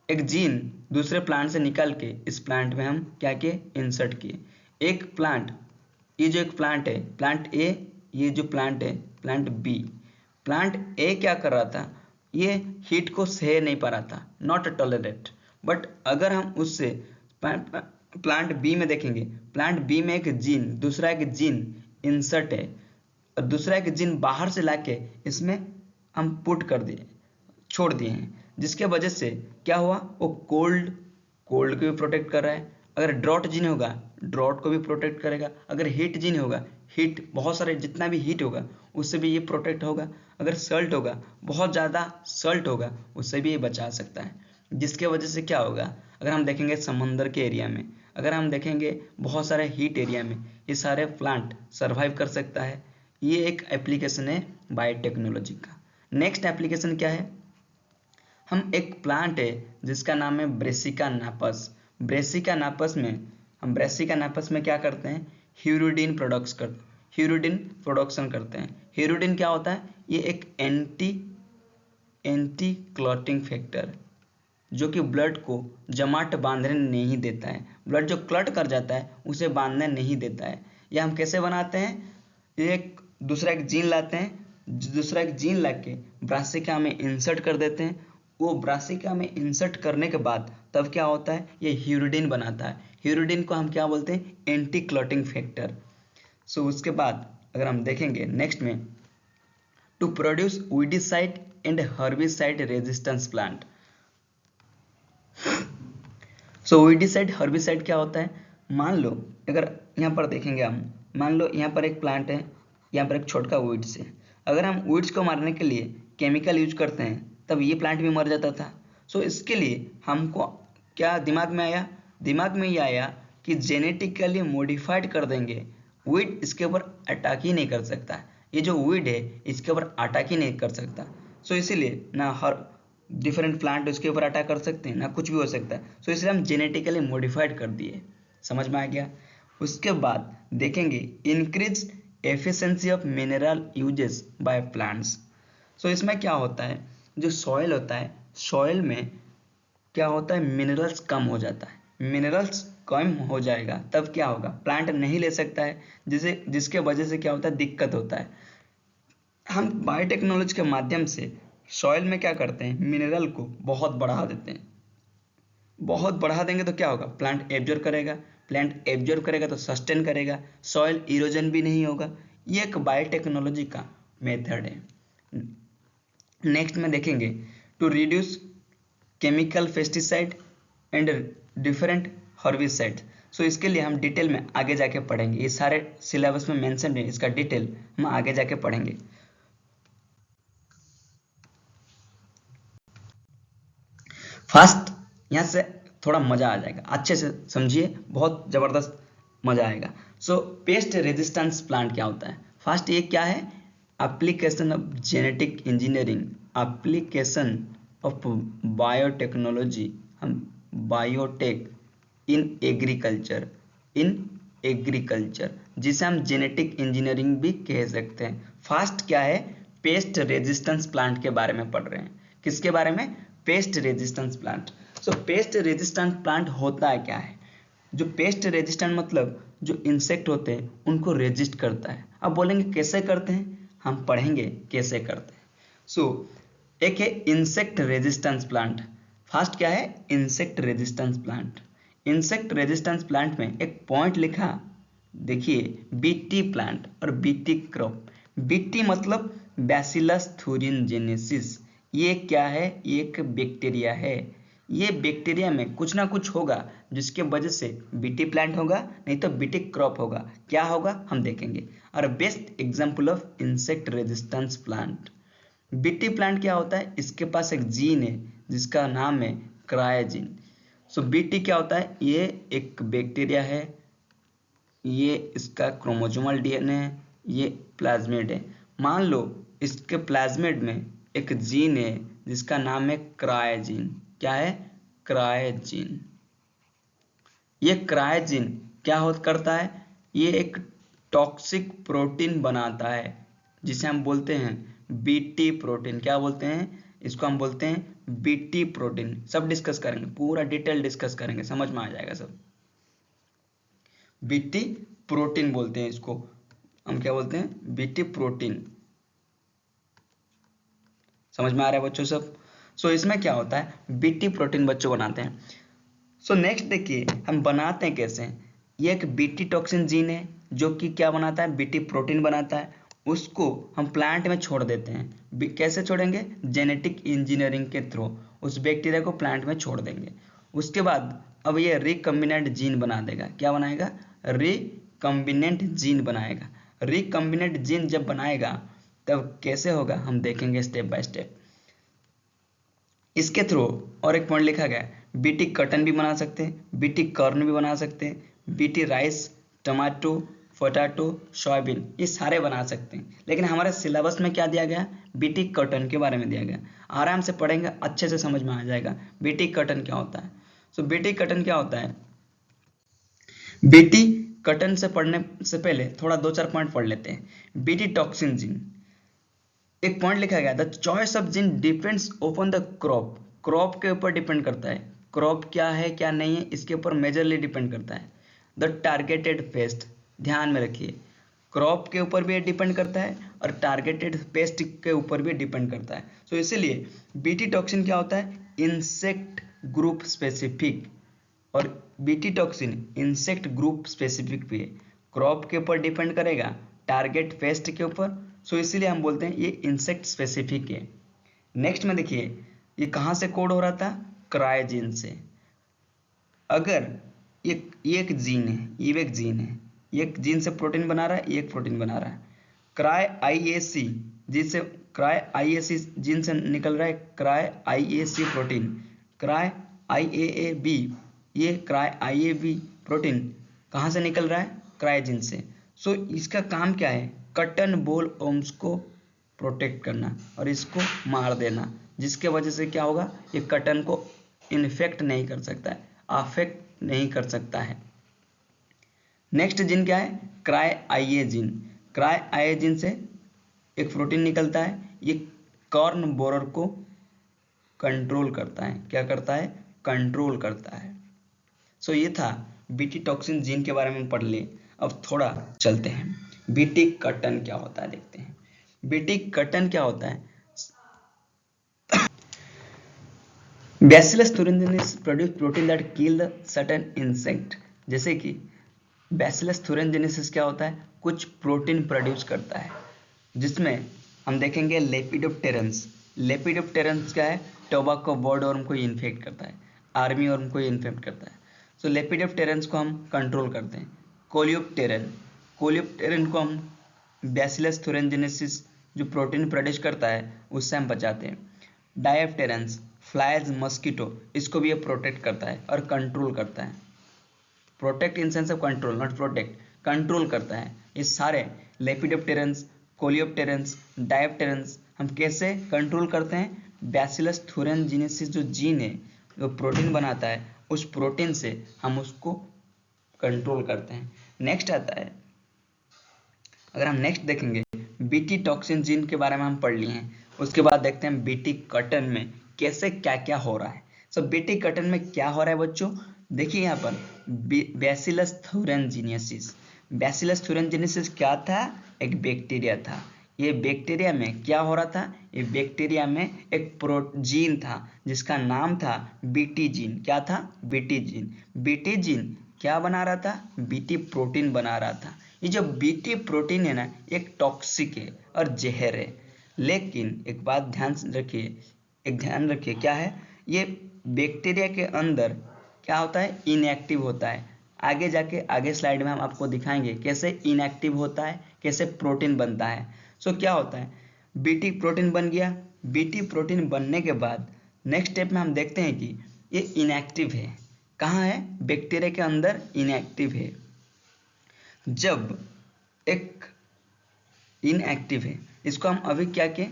एक जीन दूसरे प्लांट से निकाल के इस प्लांट में हम क्या किए, इंसर्ट किए। एक प्लांट, ये जो एक प्लांट है, प्लांट ए, ये जो प्लांट है प्लांट बी। प्लांट ए क्या कर रहा था, ये हीट को सह नहीं पा रहा था, नॉट टॉलरेट। बट अगर हम उससे प्लांट बी में देखेंगे, प्लांट बी में एक जीन, दूसरा एक जीन इंसर्ट है और दूसरा एक जीन बाहर से लाके इसमें हम पुट कर दिए, छोड़ दिए हैं, जिसके वजह से क्या हुआ, वो कोल्ड को भी प्रोटेक्ट कर रहा है। अगर ड्रॉट जीन होगा, ड्रॉट को भी प्रोटेक्ट करेगा। अगर हीट जीन होगा, हीट बहुत सारे जितना भी हीट होगा उससे भी ये प्रोटेक्ट होगा। अगर सल्ट होगा, बहुत ज़्यादा सल्ट होगा, उससे भी ये बचा सकता है। जिसके वजह से क्या होगा, अगर हम देखेंगे समंदर के एरिया में, अगर हम देखेंगे बहुत सारे हीट एरिया में, ये सारे प्लांट सर्वाइव कर सकता है। ये एक एप्लीकेशन है बायोटेक्नोलॉजी का। नेक्स्ट एप्लीकेशन क्या है, हम एक प्लांट है जिसका नाम है ब्रेसिका नापस। ब्रेसिका नापस में क्या करते हैं, ह्यूरिडीन प्रोडक्शन करते हैं। ह्यूरिडीन क्या होता है, ये एक एंटी क्लॉटिंग फैक्टर जो कि ब्लड को जमाट बांधने नहीं देता है। ब्लड जो क्लट कर जाता है उसे बांधने नहीं देता है। यह हम कैसे बनाते हैं, एक दूसरा एक जीन लाते हैं, दूसरा एक जीन लाके ब्रासिका में इंसर्ट कर देते हैं। वो ब्रासिका में इंसर्ट करने के बाद तब क्या होता है, ये ह्यूरिडीन बनाता है। ह्यूरिडीन को हम क्या बोलते हैं, एंटी क्लॉटिंग फैक्टर। सो उसके बाद अगर हम देखेंगे नेक्स्ट में, to produce weedicide and herbicide resistance plant. So weedicide herbicide क्या होता है, मान लो अगर यहाँ पर देखेंगे हम, मान लो यहाँ पर एक प्लांट है, यहाँ पर एक छोटा वीड्स है। अगर हम वीड्स को मारने के लिए केमिकल यूज करते हैं तब ये प्लांट भी मर जाता था। सो इसके लिए हमको क्या दिमाग में आया, दिमाग में ये आया कि जेनेटिकली मॉडिफाइड कर देंगे, वीड इसके ऊपर अटैक ही नहीं कर सकता। ये जो वीड है इसके ऊपर अटैक ही नहीं कर सकता। सो इसीलिए ना हर डिफरेंट प्लांट उसके ऊपर अटैक कर सकते हैं, ना कुछ भी हो सकता है। सो इसलिए हम जेनेटिकली मॉडिफाइड कर दिए। समझ में आ गया। उसके बाद देखेंगे increase efficiency of mineral usages by plants. So इसमें क्या होता है, जो सॉइल होता है, सॉइल में क्या होता है, मिनरल्स कम हो जाता है। मिनरल्स कम हो जाएगा तब क्या होगा, प्लांट नहीं ले सकता है, जिसके वजह से क्या होता है, दिक्कत होता है। हम बायोटेक्नोलॉजी के माध्यम से सॉइल में क्या करते हैं, मिनरल को बहुत बढ़ा देते हैं। बहुत बढ़ा देंगे तो क्या होगा, प्लांट एब्जॉर्ब करेगा, प्लांट एब्जॉर्ब करेगा तो सस्टेन करेगा, सॉइल इरोजन भी नहीं होगा। ये एक बायोटेक्नोलॉजी का मेथड है। नेक्स्ट में देखेंगे to reduce chemical pesticide and different herbicide. So इसके लिए हम डिटेल में आगे जाके पढ़ेंगे, ये सारे सिलेबस में मेंशन है, इसका डिटेल हम आगे जाके पढ़ेंगे। फास्ट यहाँ से थोड़ा मजा आ जाएगा, अच्छे से समझिए, बहुत जबरदस्त मजा आएगा। सो पेस्ट रेजिस्टेंस प्लांट क्या होता है, फर्स्ट ये क्या है, application of genetic engineering, application of biotechnology, हम बायोटेक इन एग्रीकल्चर, जिसे हम जेनेटिक इंजीनियरिंग भी कह सकते हैं। फर्स्ट क्या है, पेस्ट रेजिस्टेंस प्लांट के बारे में पढ़ रहे हैं। किसके बारे में, पेस्ट रेजिस्टेंस प्लांट। सो पेस्ट रेजिस्टेंस प्लांट होता है क्या है, जो पेस्ट रेजिस्टेंट मतलब जो इंसेक्ट होते हैं उनको रेजिस्ट करता है। अब बोलेंगे कैसे करते हैं, हम पढ़ेंगे कैसे करते हैं। सो एक है इंसेक्ट रेजिस्टेंस प्लांट। फर्स्ट क्या है, insect resistance plant. Insect resistance plant में एक पॉइंट लिखा, देखिए बीटी प्लांट और बीटी क्रॉप। बीटी मतलब बैसिलस थूरिनजेनेसिस। ये क्या है, ये एक बैक्टीरिया है। ये बैक्टीरिया में कुछ ना कुछ होगा जिसके वजह से बीटी प्लांट होगा, नहीं तो बीटी क्रॉप होगा। क्या होगा हम देखेंगे। और best example of insect resistance plant, BT plant क्या होता है, इसके पास एक जीन है जिसका नाम है क्रायोजीन। सो बीटी क्या होता है, ये एक बैक्टीरिया है, ये इसका क्रोमोसोमल डीएनए है, ये प्लाज्मिड है। मान लो इसके प्लाज्मिड में एक जीन है जिसका नाम है क्रायोजीन। क्या है, क्रायोजीन। ये क्रायोजीन क्या करता है, ये एक टॉक्सिक प्रोटीन बनाता है जिसे हम बोलते हैं बीटी प्रोटीन। क्या बोलते हैं इसको, हम बोलते हैं बीटी प्रोटीन। सब डिस्कस करेंगे, पूरा डिटेल डिस्कस करेंगे, समझ में आ जाएगा सब। बीटी प्रोटीन बोलते हैं इसको, हम क्या बोलते हैं, बीटी प्रोटीन। समझ में आ रहा है बच्चों सब? सो इसमें क्या होता है, बीटी प्रोटीन बच्चों बनाते हैं। सो नेक्स्ट देखिए हम बनाते हैं कैसे। ये एक बीटी टॉक्सिन जीन है जो कि क्या बनाता है, बीटी प्रोटीन बनाता है। उसको हम प्लांट में छोड़ देते हैं। कैसे छोड़ेंगे, जेनेटिक इंजीनियरिंग के थ्रू उस बैक्टीरिया को प्लांट में छोड़ देंगे। उसके बाद अब ये रिकम्बिनेंट जीन बना देगा। क्या बनाएगा, रिकम्बिनेंट जीन बनाएगा। रिकम्बिनेंट जीन जब बनाएगा तब कैसे होगा हम देखेंगे स्टेप बाय स्टेप। इसके थ्रू और एक पॉइंट लिखा गया है, बीटी कटन भी बना सकते हैं, बीटी कॉर्न भी बना सकते हैं, BT rice, tomato, potato, soybean, ये सारे बना सकते हैं। लेकिन हमारे सिलेबस में क्या दिया गया, बीटी कटन के बारे में दिया गया। आराम से पढ़ेंगे अच्छे से समझ में आ जाएगा बीटी कटन क्या होता है। सो बीटी कटन क्या होता है, बीटी कटन से पढ़ने से पहले थोड़ा 2-4 पॉइंट पढ़ लेते हैं। बीटी टॉक्सिन जीन, एक पॉइंट लिखा गया, the choice of gene depends upon the crop. Crop के ऊपर डिपेंड करता है, क्रॉप क्या है क्या नहीं है इसके ऊपर मेजरली डिपेंड करता है। द टारगेटेड पेस्ट, ध्यान में रखिए, क्रॉप के ऊपर भी डिपेंड करता है और टारगेटेड पेस्ट के ऊपर भी डिपेंड करता है। सो इसीलिए बीटी टॉक्सिन क्या होता है, इंसेक्ट ग्रुप स्पेसिफिक, और BT toxin insect group specific भी है, क्रॉप के ऊपर डिपेंड करेगा, टारगेट पेस्ट के ऊपर। सो इसीलिए हम बोलते हैं ये इंसेक्ट स्पेसिफिक है। नेक्स्ट में देखिए ये कहाँ से कोड हो रहा था, क्रायोजीन से। अगर ये एक जीन है, ये एक जीन है, एक जीन से प्रोटीन बना रहा है, एक प्रोटीन बना रहा है। क्राई आईएसी जिससे क्राई आईएसी जीन से निकल रहा है cry IAC protein, cry IAB, ये क्राई आईएबी प्रोटीन कहाँ से निकल रहा है, क्रायोजीन से। सो इसका काम क्या है, कटन बोल ओम्स को प्रोटेक्ट करना और इसको मार देना, जिसके वजह से क्या होगा, ये कटन को इन्फेक्ट नहीं कर सकता है, अफेक्ट नहीं कर सकता है। नेक्स्ट जीन क्या है, क्राई आईए जीन। क्राई आईए जीन से एक प्रोटीन निकलता है, ये कॉर्न बोरर को कंट्रोल करता है। क्या करता है, कंट्रोल करता है। सो ये था बीटी टॉक्सिन जीन के बारे में पढ़ लिए। अब थोड़ा चलते हैं बीटी कटन क्या होता है देखते हैं। बीटी कटन क्या होता है, bacillus thuringiensis produce protein that kill the certain insect. जैसे कि बैसिलस थुरिनजेनिसिस क्या होता है, कुछ प्रोटीन प्रोड्यूस करता है जिसमें हम देखेंगे लेपिडोप्टेरन्स। लेपिडोप्टेरन्स क्या है, टोबैको बोर्डवर्म को इन्फेक्ट करता है, आर्मी वर्म को इन्फेक्ट करता है। सो लेपिडोप्टेरन्स को हम कंट्रोल करते हैं। कोलियोप्टेरन, कोलियोप्टेरन को हम बैसिलस थुरिनजेनिसिस जो प्रोटीन प्रोड्यूस करता है उससे हम बचाते हैं। डायप्टेरन्स, फ्लाइज, मस्कीटो, इसको भी ये प्रोटेक्ट करता है और कंट्रोल करता है। Protect in sense of control, not protect, control करता है। ये सारे लेपिडोप्टेरन्स, कोलियोप्टेरन्स, डायप्टेरन्स हम कैसे कंट्रोल करते हैं, बैसिलस थुरिनजेनिसिस जो जीन है जो प्रोटीन बनाता है उस प्रोटीन से हम उसको कंट्रोल करते हैं। नेक्स्ट आता है, अगर हम नेक्स्ट देखेंगे बीटी टॉक्सिन जीन के बारे में हम पढ़ लिए हैं। उसके बाद देखते हैं बीटी कटन में कैसे क्या क्या हो रहा है। सो बीटी कटन में क्या हो रहा है बच्चों, देखिए यहाँ पर बैसिलस थुरिनजेनिसिस। बैसिलस थुरिनजेनिसिस क्या था, एक बैक्टीरिया था। ये बैक्टीरिया में क्या हो रहा था, ये बैक्टीरिया में एक प्रोजीन था जिसका नाम था बीटी जीन। क्या था, बीटी जीन। बीटी जीन क्या बना रहा था, बीटी प्रोटीन बना रहा था। ये जो बीटी प्रोटीन है ना, एक टॉक्सिक है और जहर है। लेकिन एक बात ध्यान रखिए, एक ध्यान रखिए क्या है, ये बैक्टीरिया के अंदर क्या होता है, इनएक्टिव होता है। आगे जाके आगे स्लाइड में हम आपको दिखाएंगे कैसे इनएक्टिव होता है, कैसे प्रोटीन बनता है। सो क्या होता है, बीटी प्रोटीन बन गया। बीटी प्रोटीन बनने के बाद नेक्स्ट स्टेप में हम देखते हैं कि ये इनएक्टिव है। कहाँ है, बैक्टीरिया के अंदर इनएक्टिव है। जब एक इनएक्टिव है, इसको हम अभी क्या किए,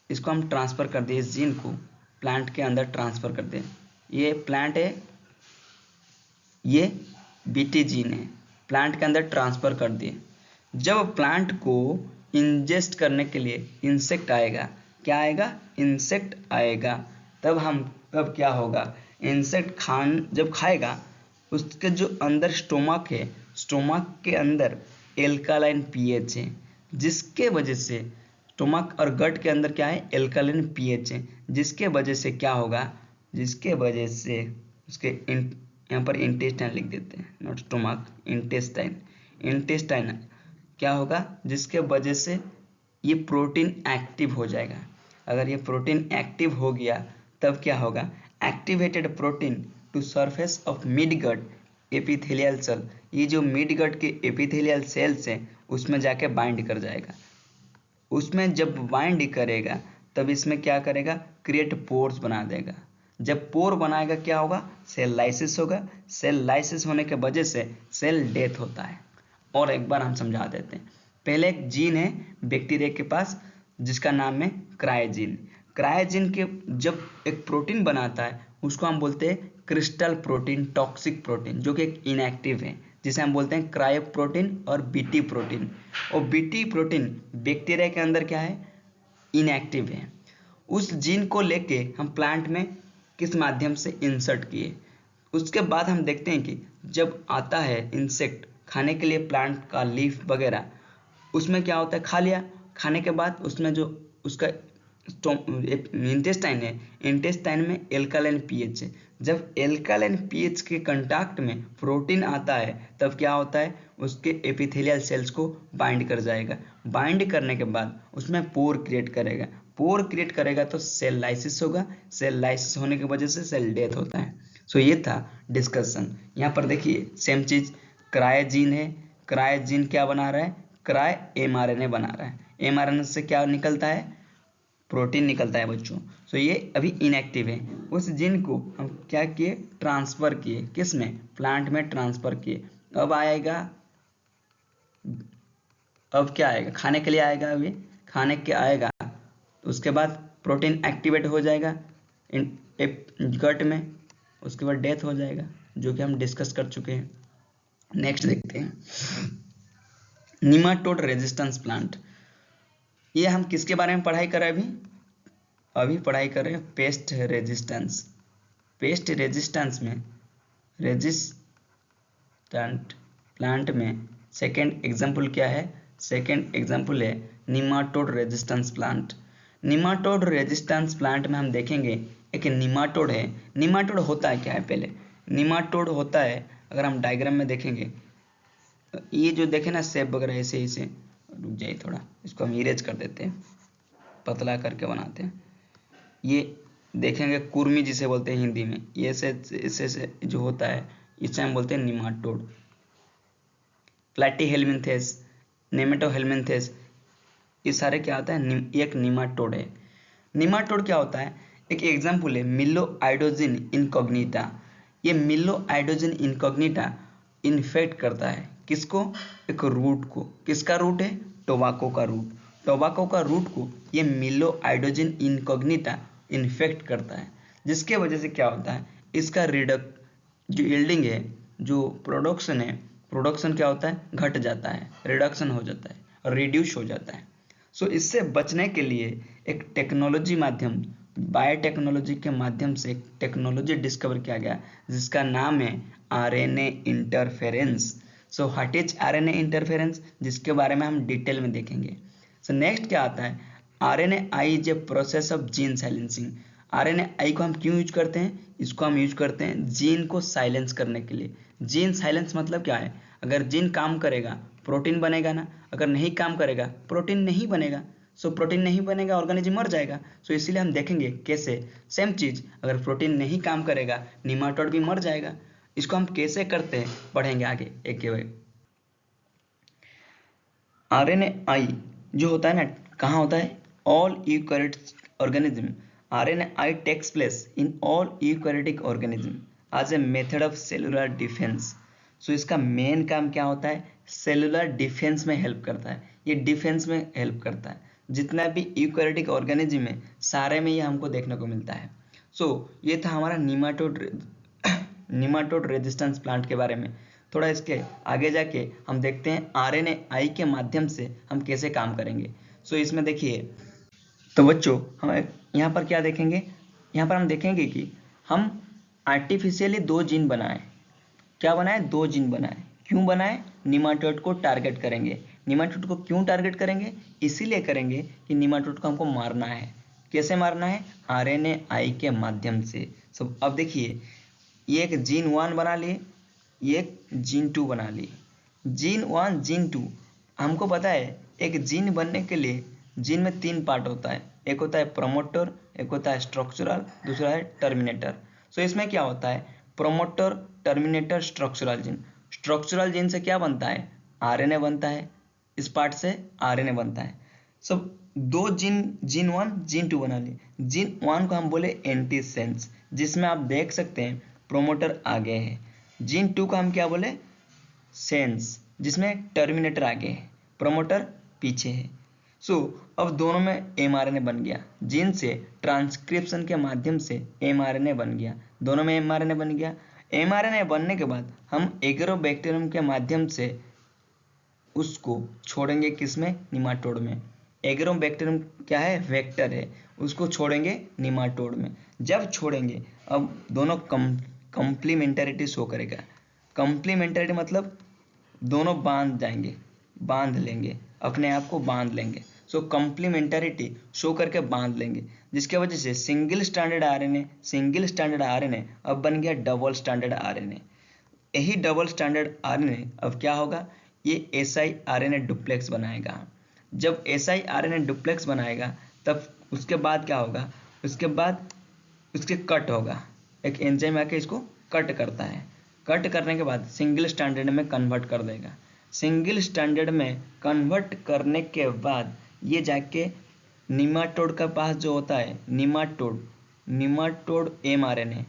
इसको हम ट्रांसफ़र कर दिए, इस जीन को प्लांट के अंदर ट्रांसफ़र कर दें। ये प्लांट है, ये बीटी जीन है, प्लांट के अंदर ट्रांसफ़र कर दिए। जब प्लांट को इंजेस्ट करने के लिए इंसेक्ट आएगा, क्या आएगा, इंसेक्ट आएगा, तब क्या होगा, इंसेक्ट जब खाएगा उसके जो अंदर स्टोमक है, स्टोमक के अंदर एल्कालाइन पीएच है, जिसके वजह से स्टोमक और गट के अंदर क्या है, एल्कलाइन पीएच है, जिसके वजह से क्या होगा, जिसके वजह से उसके यहाँ पर इंटेस्टाइन लिख देते हैं, नॉट स्टोमक, इंटेस्टाइन। इंटेस्टाइन क्या होगा, जिसके वजह से ये प्रोटीन एक्टिव हो जाएगा। अगर ये प्रोटीन एक्टिव हो गया तब क्या होगा, activated protein to surface of mid gut epithelial cell, ये जो मिड गट के एपिथेलियल सेल्स हैं उसमें जाके बाइंड कर जाएगा। उसमें जब बाइंड करेगा तब इसमें क्या करेगा, क्रिएट पोर्स बना देगा। जब पोर बनाएगा क्या होगा, सेल लाइसिस होगा। सेल लाइसिस होने के वजह से सेल डेथ होता है। और एक बार हम समझा देते हैं। पहले एक जीन है बैक्टीरिया के पास जिसका नाम है क्रायोजीन। क्रायोजीन के जब एक प्रोटीन बनाता है उसको हम बोलते हैं क्रिस्टल प्रोटीन, टॉक्सिक प्रोटीन, जो कि एक इनएक्टिव है, जिसे हम बोलते हैं क्रायो प्रोटीन और बीटी प्रोटीन। और बीटी प्रोटीन बैक्टीरिया के अंदर क्या है, इनएक्टिव है। उस जीन को लेके हम प्लांट में किस माध्यम से इंसर्ट किए। उसके बाद हम देखते हैं कि जब आता है इंसेक्ट खाने के लिए प्लांट का लीफ वगैरह, उसमें क्या होता है, खा लिया, खाने के बाद उसमें जो उसका इंटेस्टाइन है, इंटेस्टाइन में एल्कालाइन पीएच है। जब एल्कालाइन पीएच के कांटेक्ट में प्रोटीन आता है तब क्या होता है, उसके एपिथेलियल सेल्स को बाइंड कर जाएगा। बाइंड करने के बाद उसमें पोर क्रिएट करेगा। पोर क्रिएट करेगा तो सेल लाइसिस होगा। सेल लाइसिस होने की वजह से सेल डेथ होता है। सो ये था डिस्कशन। यहाँ पर देखिए सेम चीज, क्रायोजीन है, क्रायोजीन क्या बना रहा है, क्राय एमआरएनए बना रहा है। एमआरएनए से क्या निकलता है, प्रोटीन निकलता है बच्चों। सो ये अभी इनएक्टिव है। उस जीन को हम क्या किए, ट्रांसफर किए, किस में, प्लांट में ट्रांसफर किए। अब आएगा, अब क्या आएगा, खाने के लिए आएगा। अभी खाने के आएगा तो उसके बाद प्रोटीन एक्टिवेट हो जाएगा गट में, उसके बाद डेथ हो जाएगा, जो कि हम डिस्कस कर चुके हैं। नेक्स्ट देखते हैं, निमाटोड रेजिस्टेंस प्लांट। ये हम किसके बारे में पढ़ाई कर रहे हैं, अभी पढ़ाई कर रहे हैं पेस्ट रेजिस्टेंस। पेस्ट रेजिस्टेंस में रेजिस्टेंट प्लांट में सेकेंड एग्जाम्पल क्या है, सेकेंड एग्जाम्पल है nematode resistance plant. Nematode resistance plant में हम देखेंगे एक निमाटोड है। निमाटोड होता है क्या है, पहले निमाटोड होता है, अगर हम डायग्राम में देखेंगे, ये जो देखे ना शेप वगैरह ऐसे ऐसे, रुक जाइए थोड़ा, इसको हम इरेज कर देते हैं, पतला करके बनाते हैं। ये देखेंगे कुर्मी जिसे बोलते हैं हिंदी में, ये ऐसे जो होता है इसे हम बोलते हैं निमाटोड। प्लैटीहेल्मिन्थेस, नेमेटोहेल्मिन्थेस, ये सारे क्या होता है, एक निमाटोड है। निमाटोड क्या होता है, एक एग्जाम्पल है मिलो आइडोजिन इनकॉग्निटा। ये मिलो आइडोजिन इनकॉग्निटा इन्फेक्ट करता है किसको, एक रूट को। किसका रूट है, टोबाको का रूट। टोबाको का रूट को ये मिलो आइडोजिन इनकॉग्निटा इन्फेक्ट करता है, जिसके वजह से क्या होता है, इसका जो यील्डिंग है, जो प्रोडक्शन है, प्रोडक्शन क्या होता है, घट जाता है, रिडक्शन हो जाता है और रिड्यूस हो जाता है। सो इससे बचने के लिए एक टेक्नोलॉजी माध्यम, बायोटेक्नोलॉजी के माध्यम से एक टेक्नोलॉजी डिस्कवर किया गया जिसका नाम है RNA interference. So what is RNA interference, जिसके बारे में हम डिटेल में देखेंगे। सो नेक्स्ट क्या आता है, RNA i is a process of gene silencing. RNA i को हम क्यों यूज करते हैं, इसको हम यूज करते हैं जीन को साइलेंस करने के लिए। जीन साइलेंस मतलब क्या है, अगर जीन काम करेगा प्रोटीन बनेगा ना, अगर नहीं काम करेगा प्रोटीन नहीं बनेगा। सो प्रोटीन नहीं बनेगा, ऑर्गेनिज्म मर जाएगा। सो इसीलिए हम देखेंगे कैसे, सेम चीज, अगर प्रोटीन नहीं काम करेगा निमाटोड भी मर जाएगा। इसको हम कैसे करते हैं पढ़ेंगे आगे एक एक। आरएनए आई जो होता है ना, कहाँ होता है, all eukaryotic organism. RNA i takes place in all eukaryotic organism as a method of cellular defence. So इसका मेन काम क्या होता है, सेलुलर डिफेंस में हेल्प करता है। ये डिफेंस में हेल्प करता है। जितना भी यूकैरियोटिक ऑर्गेनिज्म है सारे में ये हमको देखने को मिलता है। सो ये था हमारा निमाटोड रेजिस्टेंस प्लांट के बारे में। थोड़ा इसके आगे जाके हम देखते हैं आरएनए आई के माध्यम से हम कैसे काम करेंगे। सो इसमें देखिए, तो बच्चों हम यहाँ पर क्या देखेंगे, यहाँ पर हम देखेंगे कि हम आर्टिफिशियली 2 जीन बनाए। क्या बनाए, 2 जीन बनाए। क्यों बनाए, निमाटोड को टारगेट करेंगे। निमाटोड को क्यों टारगेट करेंगे? इसीलिए करेंगे कि निमाटोड को हमको मारना है। कैसे मारना है? RNAi के माध्यम से। सब अब देखिए, ये एक जीन 1 बना लिए, ये एक जीन 2 बना लिए। जीन 1 जीन 2, हमको पता है एक जीन बनने के लिए जीन में 3 पार्ट होता है। एक होता है प्रमोटर, एक होता है स्ट्रक्चरल, दूसरा है टर्मिनेटर। सो इसमें क्या होता है? Promoter, terminator, structural gene. Structural gene से क्या बनता है? RNA बनता है। इस पार्ट से RNA बनता है। सब दो जीन 1 जीन 2 बना लिए। जीन 1 को हम बोले एंटीसेंस, जिसमें आप देख सकते हैं प्रोमोटर आगे है। जीन 2 का हम क्या बोले? सेंस, जिसमें टर्मिनेटर आगे है, प्रोमोटर पीछे है। अब दोनों में mRNA बन गया। जीन से ट्रांसक्रिप्शन के माध्यम से mRNA बन गया, दोनों में mRNA बन गया। mRNA बनने के बाद हम एगरोबैक्टीरियम के माध्यम से उसको छोड़ेंगे, किसमें? निमाटोड में। एगरोबैक्टीरियम क्या है? वेक्टर है। उसको छोड़ेंगे निमाटोड में। जब छोड़ेंगे, अब दोनों कंप्लीमेंटरिटी शो करेगा। कंप्लीमेंटरिटी मतलब दोनों बांध जाएंगे, बांध लेंगे, अपने आप को बांध लेंगे। कंप्लीमेंटरिटी शो करके बांध लेंगे, जिसके वजह से सिंगल स्टैंडर्ड RNA अब बन गया डबल स्टैंडर्ड RNA। यही डबल स्टैंडर्ड RNA अब क्या होगा? ये siRNA डुप्लेक्स बनाएगा। जब siRNA डुप्लेक्स बनाएगा, तब उसके बाद क्या होगा? उसके बाद उसके कट होगा, एक एंजाइम आके इसको कट करता है। कट करने के बाद सिंगल स्टैंडर्ड में कन्वर्ट कर देगा। सिंगल स्टैंडर्ड में कन्वर्ट करने के बाद ये जाके निमाटोड का पास जो होता है, निमाटोड mRNA,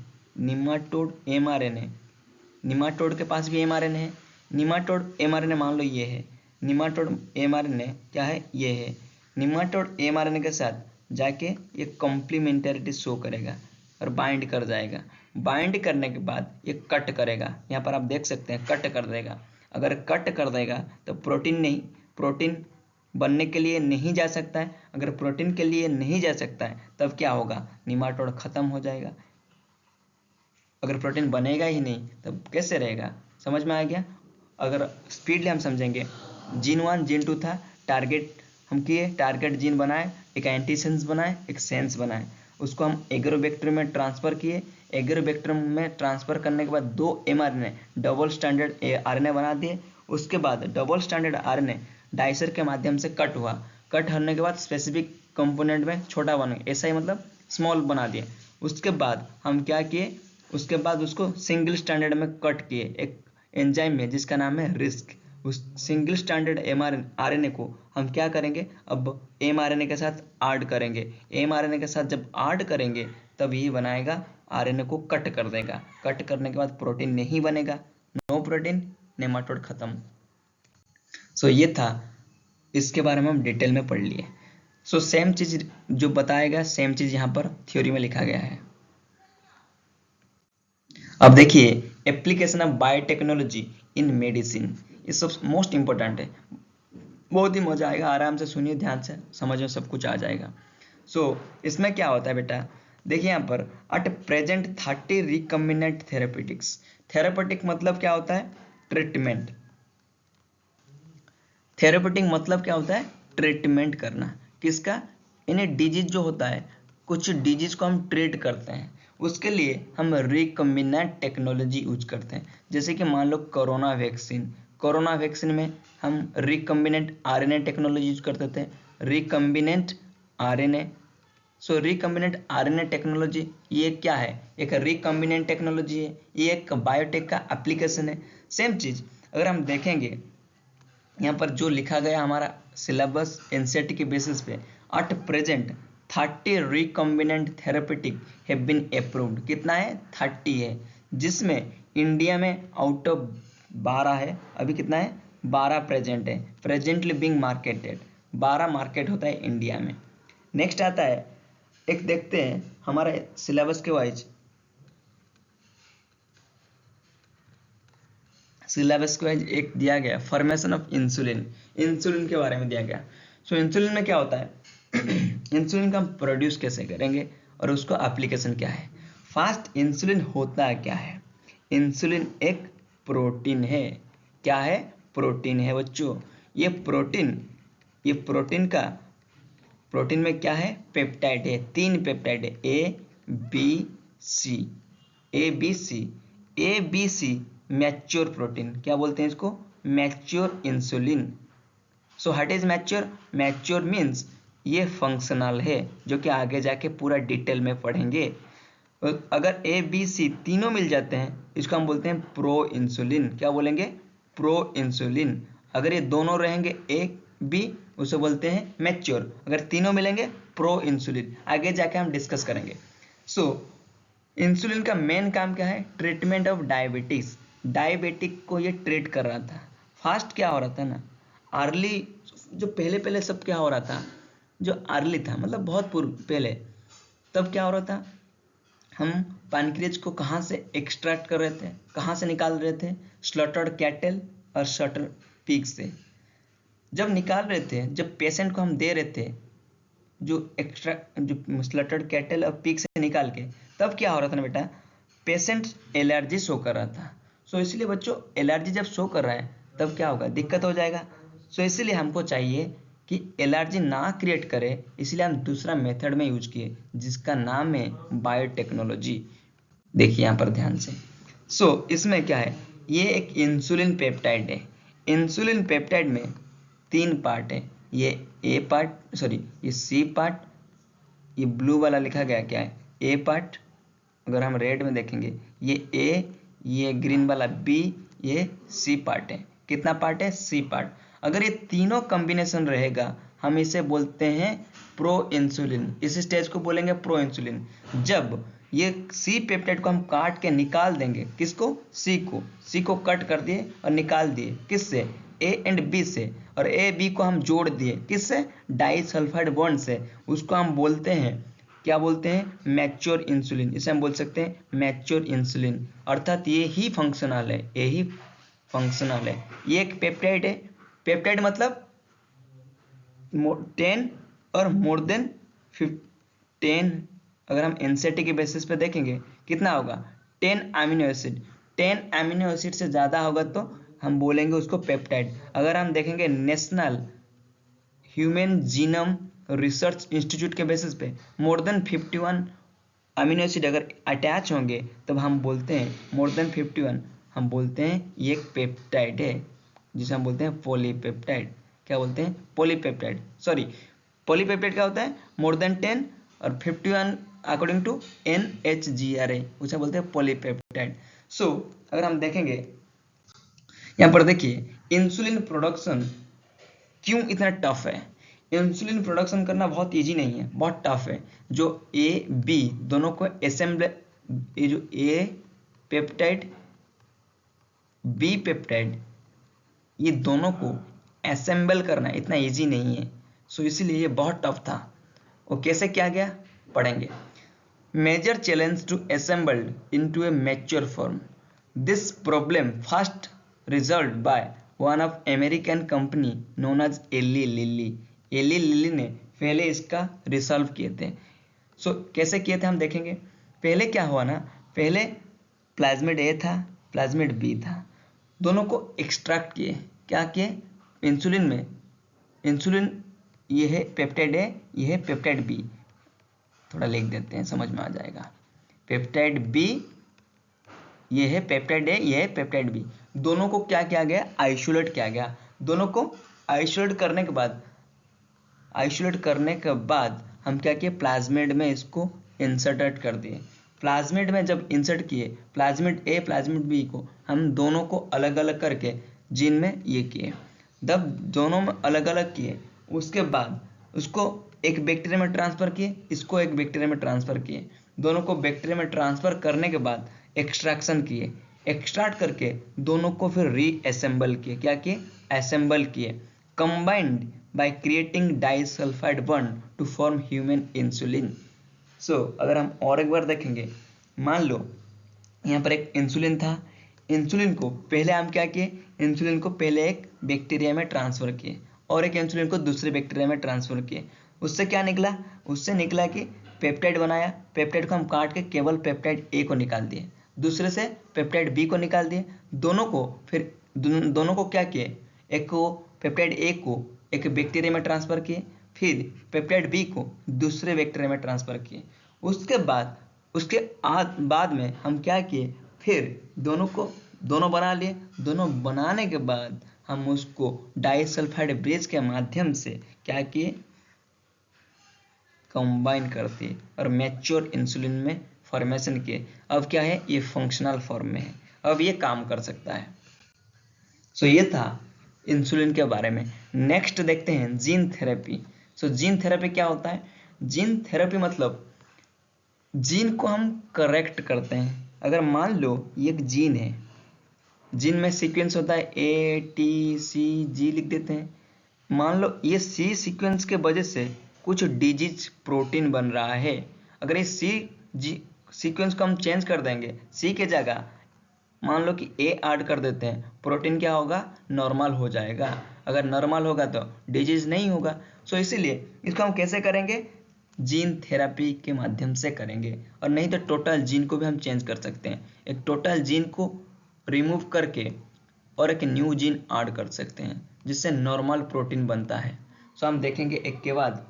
निमाटोड के पास भी mRNA है। निमाटोड mRNA मान लो ये है, निमाटोड mRNA क्या है? ये है। निमाटोड mRNA के साथ जाके ये कॉम्प्लीमेंटरिटी शो करेगा और बाइंड कर जाएगा। बाइंड करने के बाद ये कट करेगा, यहाँ पर आप देख सकते हैं कट कर देगा। अगर कट कर देगा तो प्रोटीन बनने के लिए नहीं जा सकता है। अगर प्रोटीन के लिए नहीं जा सकता है, तब क्या होगा? निमाटोड खत्म हो जाएगा। अगर प्रोटीन बनेगा ही नहीं, तब कैसे रहेगा? समझ में आ गया? अगर स्पीडली हम समझेंगे, जीन 1 जीन 2 था, टारगेट हम किए, टारगेट जीन बनाए, एक एंटीसेंस बनाए, एक सेंस बनाए। उसको हम एगरोबैक्टीरियम में ट्रांसफ़र किए। एगरोबैक्टीरियम में ट्रांसफ़र करने के बाद 2 mRNA डबल स्टैंडर्ड RNA बना दिए। उसके बाद डबल स्टैंडर्ड RNA डाइसर के माध्यम से कट हुआ। कट होने के बाद स्पेसिफिक कंपोनेंट में छोटा बन गया, ऐसा ही मतलब स्मॉल बना दिए। उसके बाद हम क्या किए? उसके बाद उसको सिंगल स्टैंडर्ड में कट किए, एक एंजाइम में जिसका नाम है रिस्क। उस सिंगल स्टैंडर्ड RNA को हम क्या करेंगे? अब mRNA के साथ ऐड करेंगे। mRNA के साथ जब ऐड करेंगे, तब ये बनाएगा, RNA को कट कर देगा। कट करने के बाद प्रोटीन नहीं बनेगा, नो प्रोटीन, नेमाटोड खत्म। ये था, इसके बारे में हम डिटेल में पढ़ लिए। सेम चीज जो बताएगा, सेम चीज यहाँ पर थ्योरी में लिखा गया है। अब देखिए, application of biotechnology in medicine, ये सब मोस्ट इंपॉर्टेंट है। बहुत ही मजा आएगा, आराम से सुनिए, ध्यान से, समझ में सब कुछ आ जाएगा। इसमें क्या होता है बेटा? देखिए यहाँ पर, eight present 30 recombinant therapeutics. Therapeutic मतलब क्या होता है? ट्रीटमेंट। थेरेपेटिक मतलब क्या होता है? ट्रीटमेंट करना। किसका? इन्हें डिजीज जो होता है, कुछ डिजीज को हम ट्रीट करते हैं, उसके लिए हम रिकम्बिनेंट टेक्नोलॉजी यूज करते हैं। जैसे कि मान लो कोरोना वैक्सीन में हम रिकम्बिनेंट RNA टेक्नोलॉजी यूज करते थे, recombinant RNA। Recombinant RNA technology ये क्या है? एक रिकम्बिनेंट टेक्नोलॉजी है, ये एक बायोटेक का एप्लीकेशन है। सेम चीज अगर हम देखेंगे, यहाँ पर जो लिखा गया हमारा सिलेबस एनसीईआरटी के बेसिस पे, at present 30 recombinant therapeutic have been approved. कितना है? 30 है, जिसमें इंडिया में आउट ऑफ 12 है। अभी कितना है? 12 प्रेजेंट है, प्रेजेंटली बीइंग मार्केटेड। 12 मार्केट होता है इंडिया में। नेक्स्ट आता है, एक देखते हैं हमारे सिलेबस के वाइज, सिलेबस के वाइज एक दिया गया फॉर्मेशन ऑफ इंसुलिन के बारे में दिया गया। इंसुलिन में क्या होता है? इंसुलिन का हम प्रोड्यूस कैसे करेंगे और उसको एप्लीकेशन क्या है? फास्ट इंसुलिन होता क्या है? इंसुलिन एक प्रोटीन है। क्या है? प्रोटीन है बच्चों। ये प्रोटीन में क्या है, पेप्टाइड है, 3 पेप्टाइड है, A B C mature protein, क्या बोलते हैं इसको, mature insulin. So what is mature means ये फंक्शनल है, जो कि आगे जाके पूरा डिटेल में पढ़ेंगे। अगर ए बी सी तीनों मिल जाते हैं, इसको हम बोलते हैं प्रो इंसुलिन, क्या बोलेंगे, प्रो इंसुलिन। अगर ये दोनों रहेंगे ए बी, उसे बोलते हैं मैच्योर। अगर तीनों मिलेंगे, प्रो इंसुलिन। आगे जाके हम डिस्कस करेंगे। सो इंसुलिन का मेन काम क्या है, ट्रीटमेंट ऑफ डायबिटीज। डायबिटिक को ये ट्रीट कर रहा था। फास्ट क्या हो रहा था ना, अर्ली, जो पहले सब क्या हो रहा था, जो अर्ली था मतलब बहुत पहले, तब क्या हो रहा था, हम पैनक्रियाज को कहाँ से एक्सट्रैक्ट कर रहे थे, कहाँ से निकाल रहे थे, स्लॉटर्ड कैटल और स्लॉटर पिग से। जब निकाल रहे थे, जब पेशेंट को हम दे रहे थे जो स्लॉटर्ड कैटल और पिग से निकाल के, तब क्या हो रहा था ना बेटा, पेशेंट एलर्जी शो कर रहा था। सो इसलिए बच्चों, एलर्जी जब शो कर रहा है तब क्या होगा, दिक्कत हो जाएगा। सो इसलिए हमको चाहिए कि एलर्जी ना क्रिएट करे, इसलिए हम दूसरा मेथड में यूज किए, जिसका नाम है बायोटेक्नोलॉजी। देखिए यहाँ पर ध्यान से। सो इसमें क्या है, ये एक इंसुलिन पेप्टाइड है। इंसुलिन पेप्टाइड में 3 पार्ट है, ये ए पार्ट, सॉरी ये सी पार्ट, ये ब्लू वाला लिखा गया क्या है, ए पार्ट। अगर हम रेड में देखेंगे, ये ए, ये ग्रीन वाला बी, ये सी पार्ट है। कितना पार्ट है, सी पार्ट। अगर ये तीनों कॉम्बिनेशन रहेगा, हम इसे बोलते हैं प्रो इंसुलिन। इस स्टेज को बोलेंगे प्रो इंसुलिन। जब ये सी पेप्टाइड को हम काट के निकाल देंगे, किसको, सी को कट कर दिए और निकाल दिए, किससे, ए एंड बी से, और ए बी को हम जोड़ दिए, किससे, डाइसल्फाइड बॉन्ड से। उसको हम बोलते हैं, क्या बोलते हैं, मैच्योर इंसुलिन। इसे हम बोल सकते हैं मैच्योर इंसुलिन। अर्थात ये ही फंक्शनल है, ये एक पेप्टाइड है। पेप्टाइड मतलब 10 और मोर देन 10। अगर हम एनसीईआरटी के बेसिस पे देखेंगे, कितना होगा, 10 अमीनो एसिड। 10 अमीनो एसिड से ज़्यादा होगा तो हम बोलेंगे उसको पेप्टाइड। अगर हम देखेंगे national human genome research institute के बेसिस पे, मोर देन 51 अमीनो एसिड अगर अटैच होंगे, तब हम बोलते हैं मोर देन 51, हम बोलते हैं ये एक पेप्टाइड है, जिसे हम बोलते हैं पॉलीपेप्टाइड। क्या बोलते हैं, पॉलीपेप्टाइड। सॉरी, पॉलीपेप्टाइड क्या होता है, मोर देन 10 और 51 अकॉर्डिंग टू NHGRA, उसे बोलते हैं पॉलीपेप्टाइड। सो अगर हम देखेंगे यहाँ पर, देखिए इंसुलिन प्रोडक्शन क्यों इतना टफ है। इंसुलिन प्रोडक्शन करना बहुत इजी नहीं है, बहुत टफ है। जो ए बी दोनों को असेंबल, ये जो ए पेप्टाइड बी पेप्टाइड, ये दोनों को असेंबल करना इतना इजी नहीं है। सो इसीलिए ये बहुत टफ था। और कैसे किया गया, पढ़ेंगे। Major challenge to assembled into a mature form. This problem first result by one of American company known as Eli Lilly ने पहले इसका रिसॉल्व किए थे। सो कैसे किए थे हम देखेंगे। पहले क्या हुआ ना, पहले प्लाज्मिड ए था, प्लाज्मिड बी था, दोनों को एक्सट्रैक्ट किए। क्या किए, इंसुलिन में, इंसुलिन ये है पेप्टाइड ए, ये है पेप्टाइड बी, थोड़ा लिख देते हैं समझ में आ जाएगा। पेप्टाइड बी, ये है पेप्टाइड ए, ये है पेप्टाइड बी। दोनों को क्या किया गया, आइसोलेट किया गया। दोनों को आइसोलेट करने के बाद हम क्या किए, प्लाज्मिड में इसको इंसर्टेड कर दिए। प्लाज्मिड में जब इंसर्ट किए, प्लाज्मिड ए प्लाज्मिड बी को हम दोनों को अलग अलग करके जीन में ये किए। जब दोनों में अलग अलग किए, उसके बाद उसको एक बैक्टीरिया में ट्रांसफ़र किए, इसको एक बैक्टीरिया में ट्रांसफ़र किए। दोनों को बैक्टीरिया में ट्रांसफ़र करने के बाद एक्सट्रैक्शन किए, एक्सट्रैक्ट करके दोनों को फिर रीअसेंबल किए। क्या किए, असेंबल किए। Combined by creating disulfide bond to form human insulin. So अगर हम और एक बार देखेंगे, मान लो यहाँ पर एक इंसुलिन था। इंसुलिन को पहले हम क्या किए, इंसुलिन को पहले एक बैक्टीरिया में ट्रांसफ़र किए और एक इंसुलिन को दूसरे बैक्टीरिया में ट्रांसफ़र किए। उससे क्या निकला, उससे निकला कि पेप्टाइड बनाया। पेप्टाइड को हम काट के केवल पेप्टाइड ए को निकाल दिए, दूसरे से पेप्टाइड बी को निकाल दिए। दोनों को क्या किए, एक को पेप्टाइड ए को एक बैक्टीरिया में ट्रांसफर किए, फिर पेप्टाइड बी को दूसरे बैक्टीरिया में ट्रांसफर किए। उसके बाद में हम क्या किए, फिर दोनों बना लिए। दोनों बनाने के बाद हम उसको डाइसल्फाइड ब्रिज के माध्यम से क्या किए, कंबाइन कर दिए और मैच्योर इंसुलिन में फॉर्मेशन किए। अब क्या है, ये फंक्शनल फॉर्म में है, अब ये काम कर सकता है। सो ये था इंसुलिन के बारे में। नेक्स्ट देखते हैं जीन थेरेपी। सो जीन थेरेपी क्या होता है? जीन थेरेपी मतलब जीन को हम करेक्ट करते हैं। अगर मान लो ये एक जीन है, जीन में सीक्वेंस होता है ATCG लिख देते हैं। मान लो ये C सीक्वेंस के वजह से कुछ डिजीज प्रोटीन बन रहा है। अगर ये C सीक्वेंस को हम चेंज कर देंगे, C के जगह मान लो कि A ऐड कर देते हैं, प्रोटीन क्या होगा, नॉर्मल हो जाएगा। अगर नॉर्मल होगा तो डिजीज नहीं होगा। सो इसीलिए इसको हम कैसे करेंगे, जीन थेरेपी के माध्यम से करेंगे। और नहीं तो टोटल जीन को भी हम चेंज कर सकते हैं। एक टोटल जीन को रिमूव करके और एक न्यू जीन ऐड कर सकते हैं, जिससे नॉर्मल प्रोटीन बनता है। सो हम देखेंगे एक के बाद।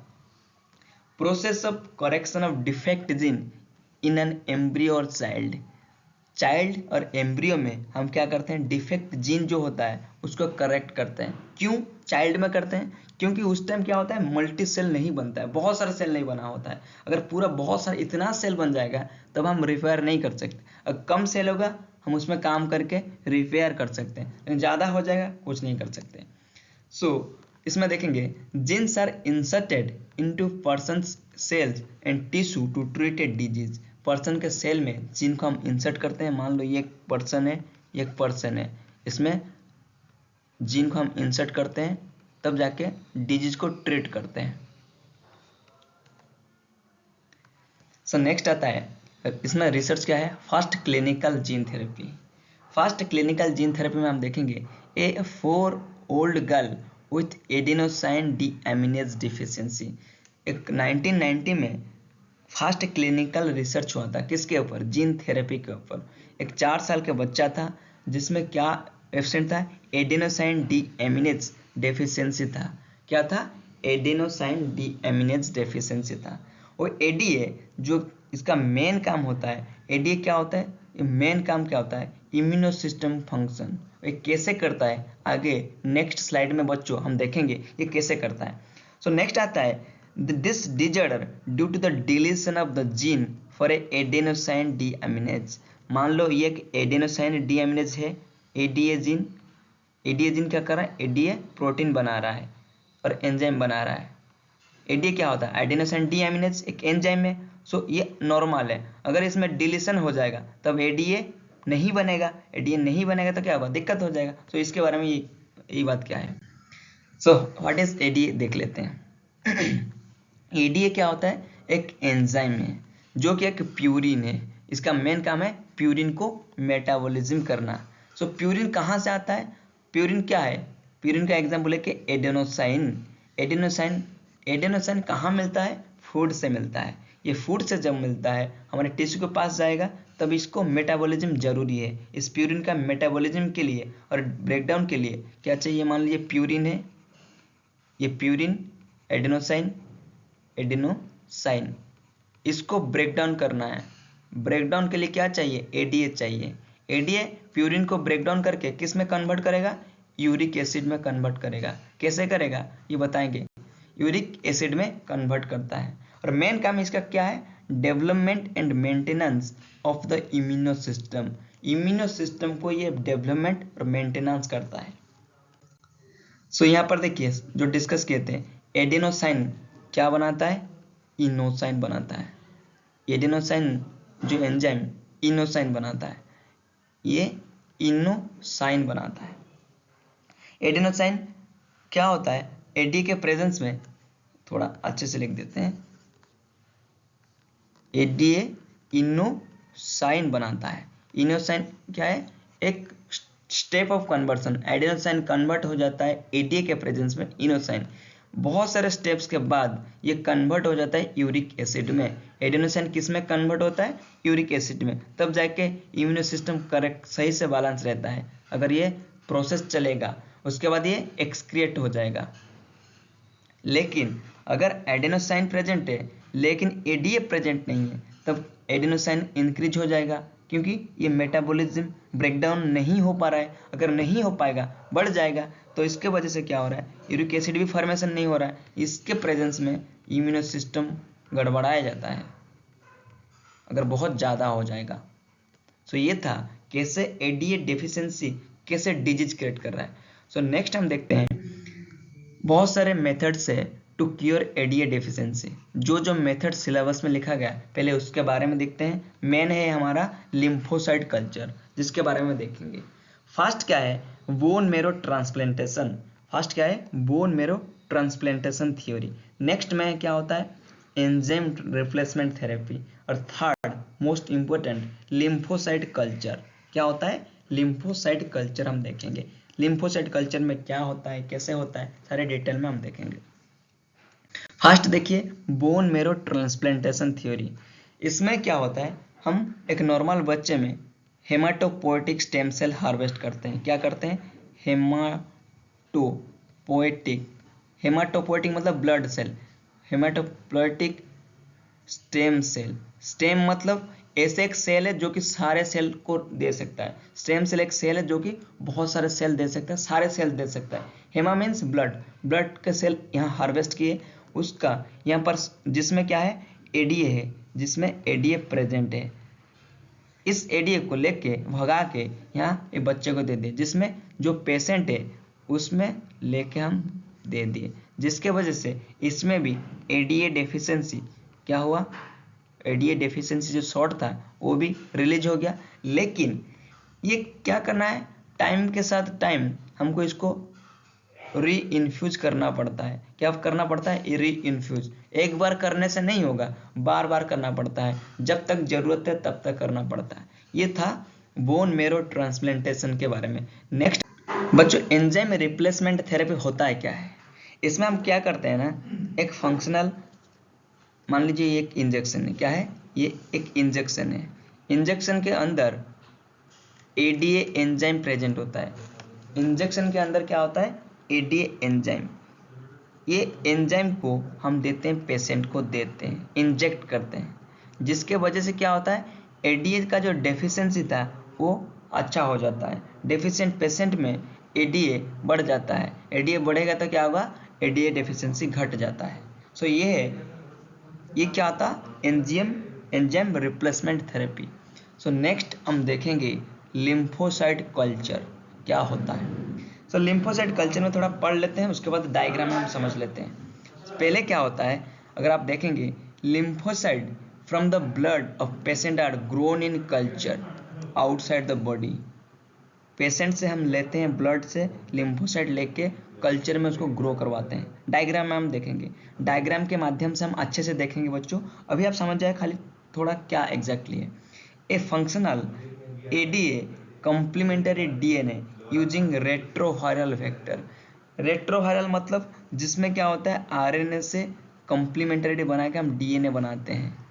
Process of correction of defect gene in an embryo और चाइल्ड और एम्ब्रियो में हम क्या करते हैं, डिफेक्ट जीन जो होता है उसको करेक्ट करते हैं। क्यों चाइल्ड में करते हैं? क्योंकि उस टाइम क्या होता है, मल्टी सेल नहीं बनता है, बहुत सारा सेल नहीं बना होता है। अगर पूरा बहुत सारा इतना सेल बन जाएगा तब हम रिपेयर नहीं कर सकते। अगर कम सेल होगा हम उसमें काम करके रिपेयर कर सकते हैं, लेकिन ज़्यादा हो जाएगा कुछ नहीं कर सकते। सो इसमें देखेंगे genes are inserted into persons cells and tissue to treat a disease. Person के सेल में जीन को हम इंसर्ट करते हैं। मान लो ये एक पर्सन है, इसमें जीन को हम इंसर्ट करते हैं, तब जाके डिजीज को ट्रीट करते हैं। सो नेक्स्ट आता है, इसमें रिसर्च क्या है, fast clinical gene therapy. Fast clinical gene therapy में हम देखेंगे ए 4-year-old girl with adenosine deaminase deficiency. एक 1990 में फास्ट क्लिनिकल रिसर्च हुआ था, किसके ऊपर, जीन थेरेपी के ऊपर। एक 4 साल का बच्चा था जिसमें क्या एब्सेंट था, एडेनोसाइन डीएमिनेज डेफिशिएंसी था। क्या था, एडेनोसाइन डीएमिनेज डेफिशिएंसी था। और एडीए जो इसका मेन काम होता है, एडीए क्या होता है, मेन काम क्या होता है, इम्यूनो सिस्टम फंक्शन। ये कैसे करता है, आगे नेक्स्ट स्लाइड में बच्चों हम देखेंगे ये कैसे करता है। सो नेक्स्ट आता है, this disorder due to the deletion of the gene for a adenosine deaminase। मान लो ये एक एडेनोसाइन डीएमिनेज है, एडीए जीन क्या कर रहा है, एडीए प्रोटीन बना रहा है और एंजाइम बना रहा है। एडीए क्या होता है, एडेनोसाइन डीएमिनेज एक एंजाइम है। सो ये नॉर्मल है। अगर इसमें डिलीशन हो जाएगा तब एडीए नहीं बनेगा, एडीए नहीं बनेगा तो क्या होगा, दिक्कत हो जाएगा। सो इसके बारे में ये बात क्या है। सो व्हाट इज एडीए देख लेते हैं। एडीए क्या होता है, एक एंजाइम है जो कि एक प्यूरिन है। इसका मेन काम है प्यूरिन को मेटाबॉलिज्म करना। सो प्यूरिन कहाँ से आता है, प्यूरिन क्या है, प्यूरिन का एग्जाम्पल है कि एडेनोसाइन कहाँ मिलता है, फूड से मिलता है। ये फूड से जब मिलता है हमारे टिश्यू के पास जाएगा तब इसको मेटाबॉलिज्म जरूरी है। इस प्यूरिन का मेटाबॉलिज्म के लिए और ब्रेकडाउन के लिए क्या चाहिए, मान लीजिए प्यूरिन है, ये प्यूरिन एडेनोसाइन इसको ब्रेक डाउन करना है। ब्रेकडाउन के लिए क्या चाहिए, एडीए चाहिए। एडीए प्यूरिन को ब्रेक डाउन करके किस में कन्वर्ट करेगा, यूरिक एसिड में कन्वर्ट करेगा। कैसे करेगा ये बताएंगे, यूरिक एसिड में कन्वर्ट करता है। और मेन काम इसका क्या है, development and maintenance of the immuno system. Immuno system को ये डेवलपमेंट और मेंटेनेंस करता है। सो यहाँ पर देखिए जो डिस्कस किए थे, एडेनोसाइन क्या बनाता है, इनोसाइन बनाता है। एडेनोसाइन जो एंजाइम इनोसाइन बनाता है, ये इनोसाइन बनाता है। एडेनोसाइन क्या होता है, एडी के प्रेजेंस में, थोड़ा अच्छे से लिख देते हैं, एडीए इनोसाइन बनाता है। इनोसाइन क्या है, एक step of conversion. Adenosine convert हो जाता है एडीए के प्रेजेंस में इनोसाइन। बहुत सारे स्टेप्स के बाद ये कन्वर्ट हो जाता है यूरिक एसिड में। एडेनोसाइन किस में कन्वर्ट होता है, यूरिक एसिड में। तब जाके इम्यूनो सिस्टम करेक्ट सही से बैलेंस रहता है। अगर ये प्रोसेस चलेगा उसके बाद ये एक्सक्रिएट हो जाएगा। लेकिन अगर एडेनोसाइन प्रेजेंट है लेकिन एडीए प्रेजेंट नहीं है, तब एडेनोसाइन इंक्रीज हो जाएगा, क्योंकि ये मेटाबॉलिज्म ब्रेकडाउन नहीं हो पा रहा है। अगर नहीं हो पाएगा, बढ़ जाएगा, तो इसके वजह से क्या हो रहा है, यूरिक एसिड भी फॉर्मेशन नहीं हो रहा है। इसके प्रेजेंस में इम्यूनो सिस्टम गड़बड़ाया जाता है अगर बहुत ज़्यादा हो जाएगा। सो ये था कैसे एडीए डेफिशिएंसी कैसे डिजीज क्रिएट कर रहा है। सो नेक्स्ट हम देखते हैं बहुत सारे मेथड्स है टू क्योर एडीए डेफिशिएंसी। जो मेथड सिलेबस में लिखा गया पहले उसके बारे में देखते हैं। मेन है हमारा लिम्फोसाइट कल्चर, जिसके बारे में देखेंगे। फर्स्ट क्या है, बोन मेरो ट्रांसप्लांटेशन। फर्स्ट क्या है, bone marrow transplantation theory. Next में क्या होता है, एंजाइम रिप्लेसमेंट थेरेपी। और third most important lymphocyte culture. क्या होता है, लिम्फोसाइट कल्चर हम देखेंगे। लिम्फोसाइट कल्चर में क्या होता है, कैसे होता है, सारे डिटेल में हम देखेंगे। फर्स्ट देखिए, बोन मेरो ट्रांसप्लांटेशन थ्योरी। इसमें क्या होता है, हम एक नॉर्मल बच्चे में हेमाटोपोएटिक स्टेम सेल हार्वेस्ट करते हैं। क्या करते हैं, हेमाटोपोएटिक। हेमाटोपोएटिक मतलब blood cell, haematopoietic stem cell. Stem मतलब ऐसे एक सेल है जो कि सारे सेल को दे सकता है। स्टेम सेल एक सेल है जो कि बहुत सारे सेल दे सकता है, सारे सेल दे सकता है। हेमा मीन्स ब्लड, ब्लड के सेल यहाँ हार्वेस्ट किए, उसका यहाँ पर जिसमें क्या है, एडीए है, जिसमें एडीए प्रेजेंट है। इस एडीए को लेके भगा के यहाँ एक बच्चे को दे दिए, जिसमें जो पेशेंट है उसमें लेके हम दे दिए, जिसके वजह से इसमें भी एडीए डेफिशिएंसी क्या हुआ, एडीए डेफिशिएंसी जो शॉर्ट था वो भी रिलीज हो गया। लेकिन ये क्या करना है, टाइम के साथ टाइम हमको इसको री इन्फ्यूज करना पड़ता है। क्या करना पड़ता है, री इन्फ्यूज। एक बार करने से नहीं होगा, बार बार करना पड़ता है, जब तक जरूरत है तब तक करना पड़ता है। ये था बोन मेरो ट्रांसप्लांटेशन के बारे में। नेक्स्ट बच्चों, एंजाइम रिप्लेसमेंट थेरेपी होता है क्या है। इसमें हम क्या करते हैं ना, एक फंक्शनल, मान लीजिए ये एक इंजेक्शन है। क्या है, ये एक इंजेक्शन है। इंजेक्शन के अंदर एडीए एंजाइम प्रेजेंट होता है। इंजेक्शन के अंदर क्या होता है, एडीए एंजाइम। ये एंजाइम को हम देते हैं, पेशेंट को देते हैं, इंजेक्ट करते हैं, जिसके वजह से क्या होता है, एडीए का जो डेफिशिएंसी था वो अच्छा हो जाता है। डेफिशिएंट पेशेंट में एडीए बढ़ जाता है। एडीए बढ़ेगा तो क्या होगा, एडीए डेफिशिएंसी घट जाता है। सो ये क्या था, enzyme replacement therapy. So next हम देखेंगे लिम्फोसाइट कल्चर क्या होता है। सो लिम्फोसाइट कल्चर में थोड़ा पढ़ लेते हैं, उसके बाद डायग्राम में हम समझ लेते हैं। पहले क्या होता है, अगर आप देखेंगे, lymphocyte from the blood of patient are grown in culture outside the body. Patient से हम लेते हैं ब्लड से लिम्फोसाइट लेके कल्चर में उसको ग्रो करवाते हैं। डायग्राम में हम देखेंगे, डायग्राम के माध्यम से हम अच्छे से देखेंगे बच्चों। अभी आप समझ जाए खाली थोड़ा क्या एग्जैक्टली है। A functional ADA complementary DNA using retroviral vector. Retroviral मतलब जिसमें क्या होता है, आरएनए से कॉम्प्लीमेंटरी बना के हम डीएनए बनाते हैं।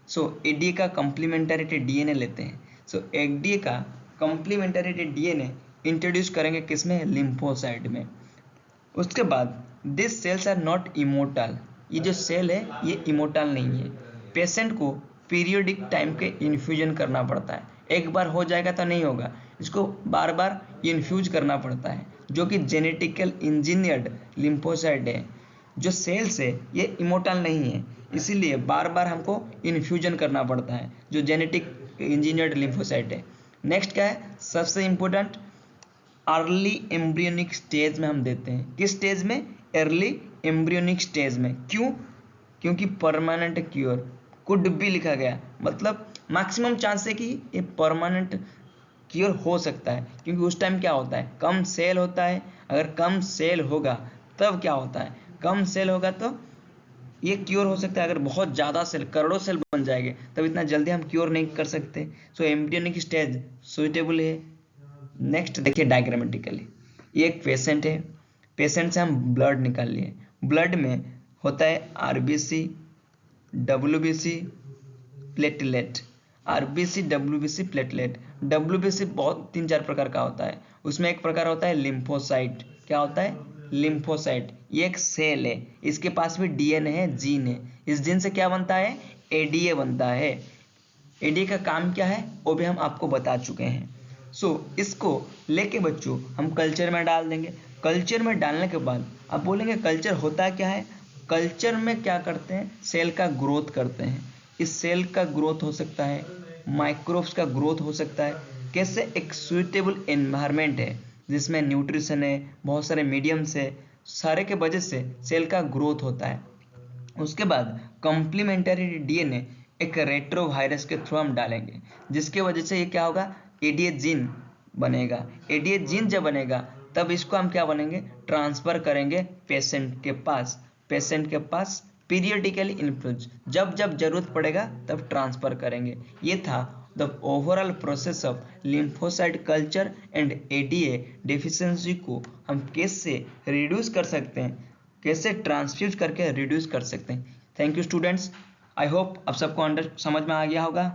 सो एडीए का कॉम्प्लीमेंटरी डीएनए लेते हैं। सो एडीए का कॉम्प्लीमेंटरी डीएनए इंट्रोड्यूस करेंगे किसमें, लिम्फोसाइट में। उसके बाद this cells are not immortal. ये जो सेल है ये इमोर्टल नहीं है। पेशेंट को पीरियोडिक टाइम के इन्फ्यूजन करना पड़ता है। एक बार हो जाएगा तो नहीं होगा, इसको बार बार इन्फ्यूज करना पड़ता है, जो कि जेनेटिकल इंजीनियर्ड लिम्फोसाइट है। जो सेल्स है ये इमोर्टल नहीं है, इसीलिए बार बार हमको इन्फ्यूजन करना पड़ता है, जो जेनेटिक इंजीनियर्ड लिम्फोसाइट है। नेक्स्ट क्या है, सबसे इंपॉर्टेंट, अर्ली एम्ब्रियोनिक स्टेज में हम देते हैं। किस स्टेज में, अर्ली एम्ब्रियोनिक स्टेज में। क्यों, क्योंकि परमानेंट क्योर कुड भी लिखा गया, मतलब मैक्सिमम चांस है कि ये परमानेंट क्योर हो सकता है, क्योंकि उस टाइम क्या होता है, कम सेल होता है। अगर कम सेल होगा तब क्या होता है, कम सेल होगा तो ये क्योर हो सकता है। अगर बहुत ज़्यादा सेल, करोड़ों सेल बन जाएंगे, तब इतना जल्दी हम क्योर नहीं कर सकते। सो एम्ब्रियोनिक स्टेज सुइटेबल है। नेक्स्ट देखिए डायग्रामेटिकली, ये एक पेशेंट है, पेशेंट से हम ब्लड निकाल लिए। ब्लड में होता है RBC, WBC, platelet. RBC, WBC, platelet. WBC बहुत 3-4 प्रकार का होता है। उसमें एक प्रकार होता है लिम्फोसाइट, क्या होता है, लिम्फोसाइट। ये एक सेल है, इसके पास भी डीएनए है, जीन है। इस जीन से क्या बनता है, एडीए बनता है। एडीए का काम क्या है वो भी हम आपको बता चुके हैं। इसको लेके बच्चों हम कल्चर में डाल देंगे। कल्चर में डालने के बाद आप बोलेंगे कल्चर होता क्या है। कल्चर में क्या करते हैं, सेल का ग्रोथ करते हैं। इस सेल का ग्रोथ हो सकता है, माइक्रोब्स का ग्रोथ हो सकता है। कैसे, एक सुइटेबल एनवायरनमेंट है जिसमें न्यूट्रिशन है, बहुत सारे मीडियम्स है, सारे के वजह से सेल का ग्रोथ होता है। उसके बाद कॉम्प्लीमेंटरी डीएनए एक रेट्रोवायरस के थ्रू हम डालेंगे, जिसके वजह से ये क्या होगा, एडीए जीन बनेगा। एडीए जीन जब बनेगा तब इसको हम क्या बनेंगे, ट्रांसफर करेंगे पेशेंट के पास पीरियडिकली इन्फ्लुएंस, जब जब जरूरत पड़ेगा तब ट्रांसफर करेंगे। ये था the overall process of lymphocyte culture and ADA deficiency को हम कैसे रिड्यूस कर सकते हैं, कैसे ट्रांसफ्यूज करके रिड्यूस कर सकते हैं। Thank you students, I hope आप सबको समझ में आ गया होगा।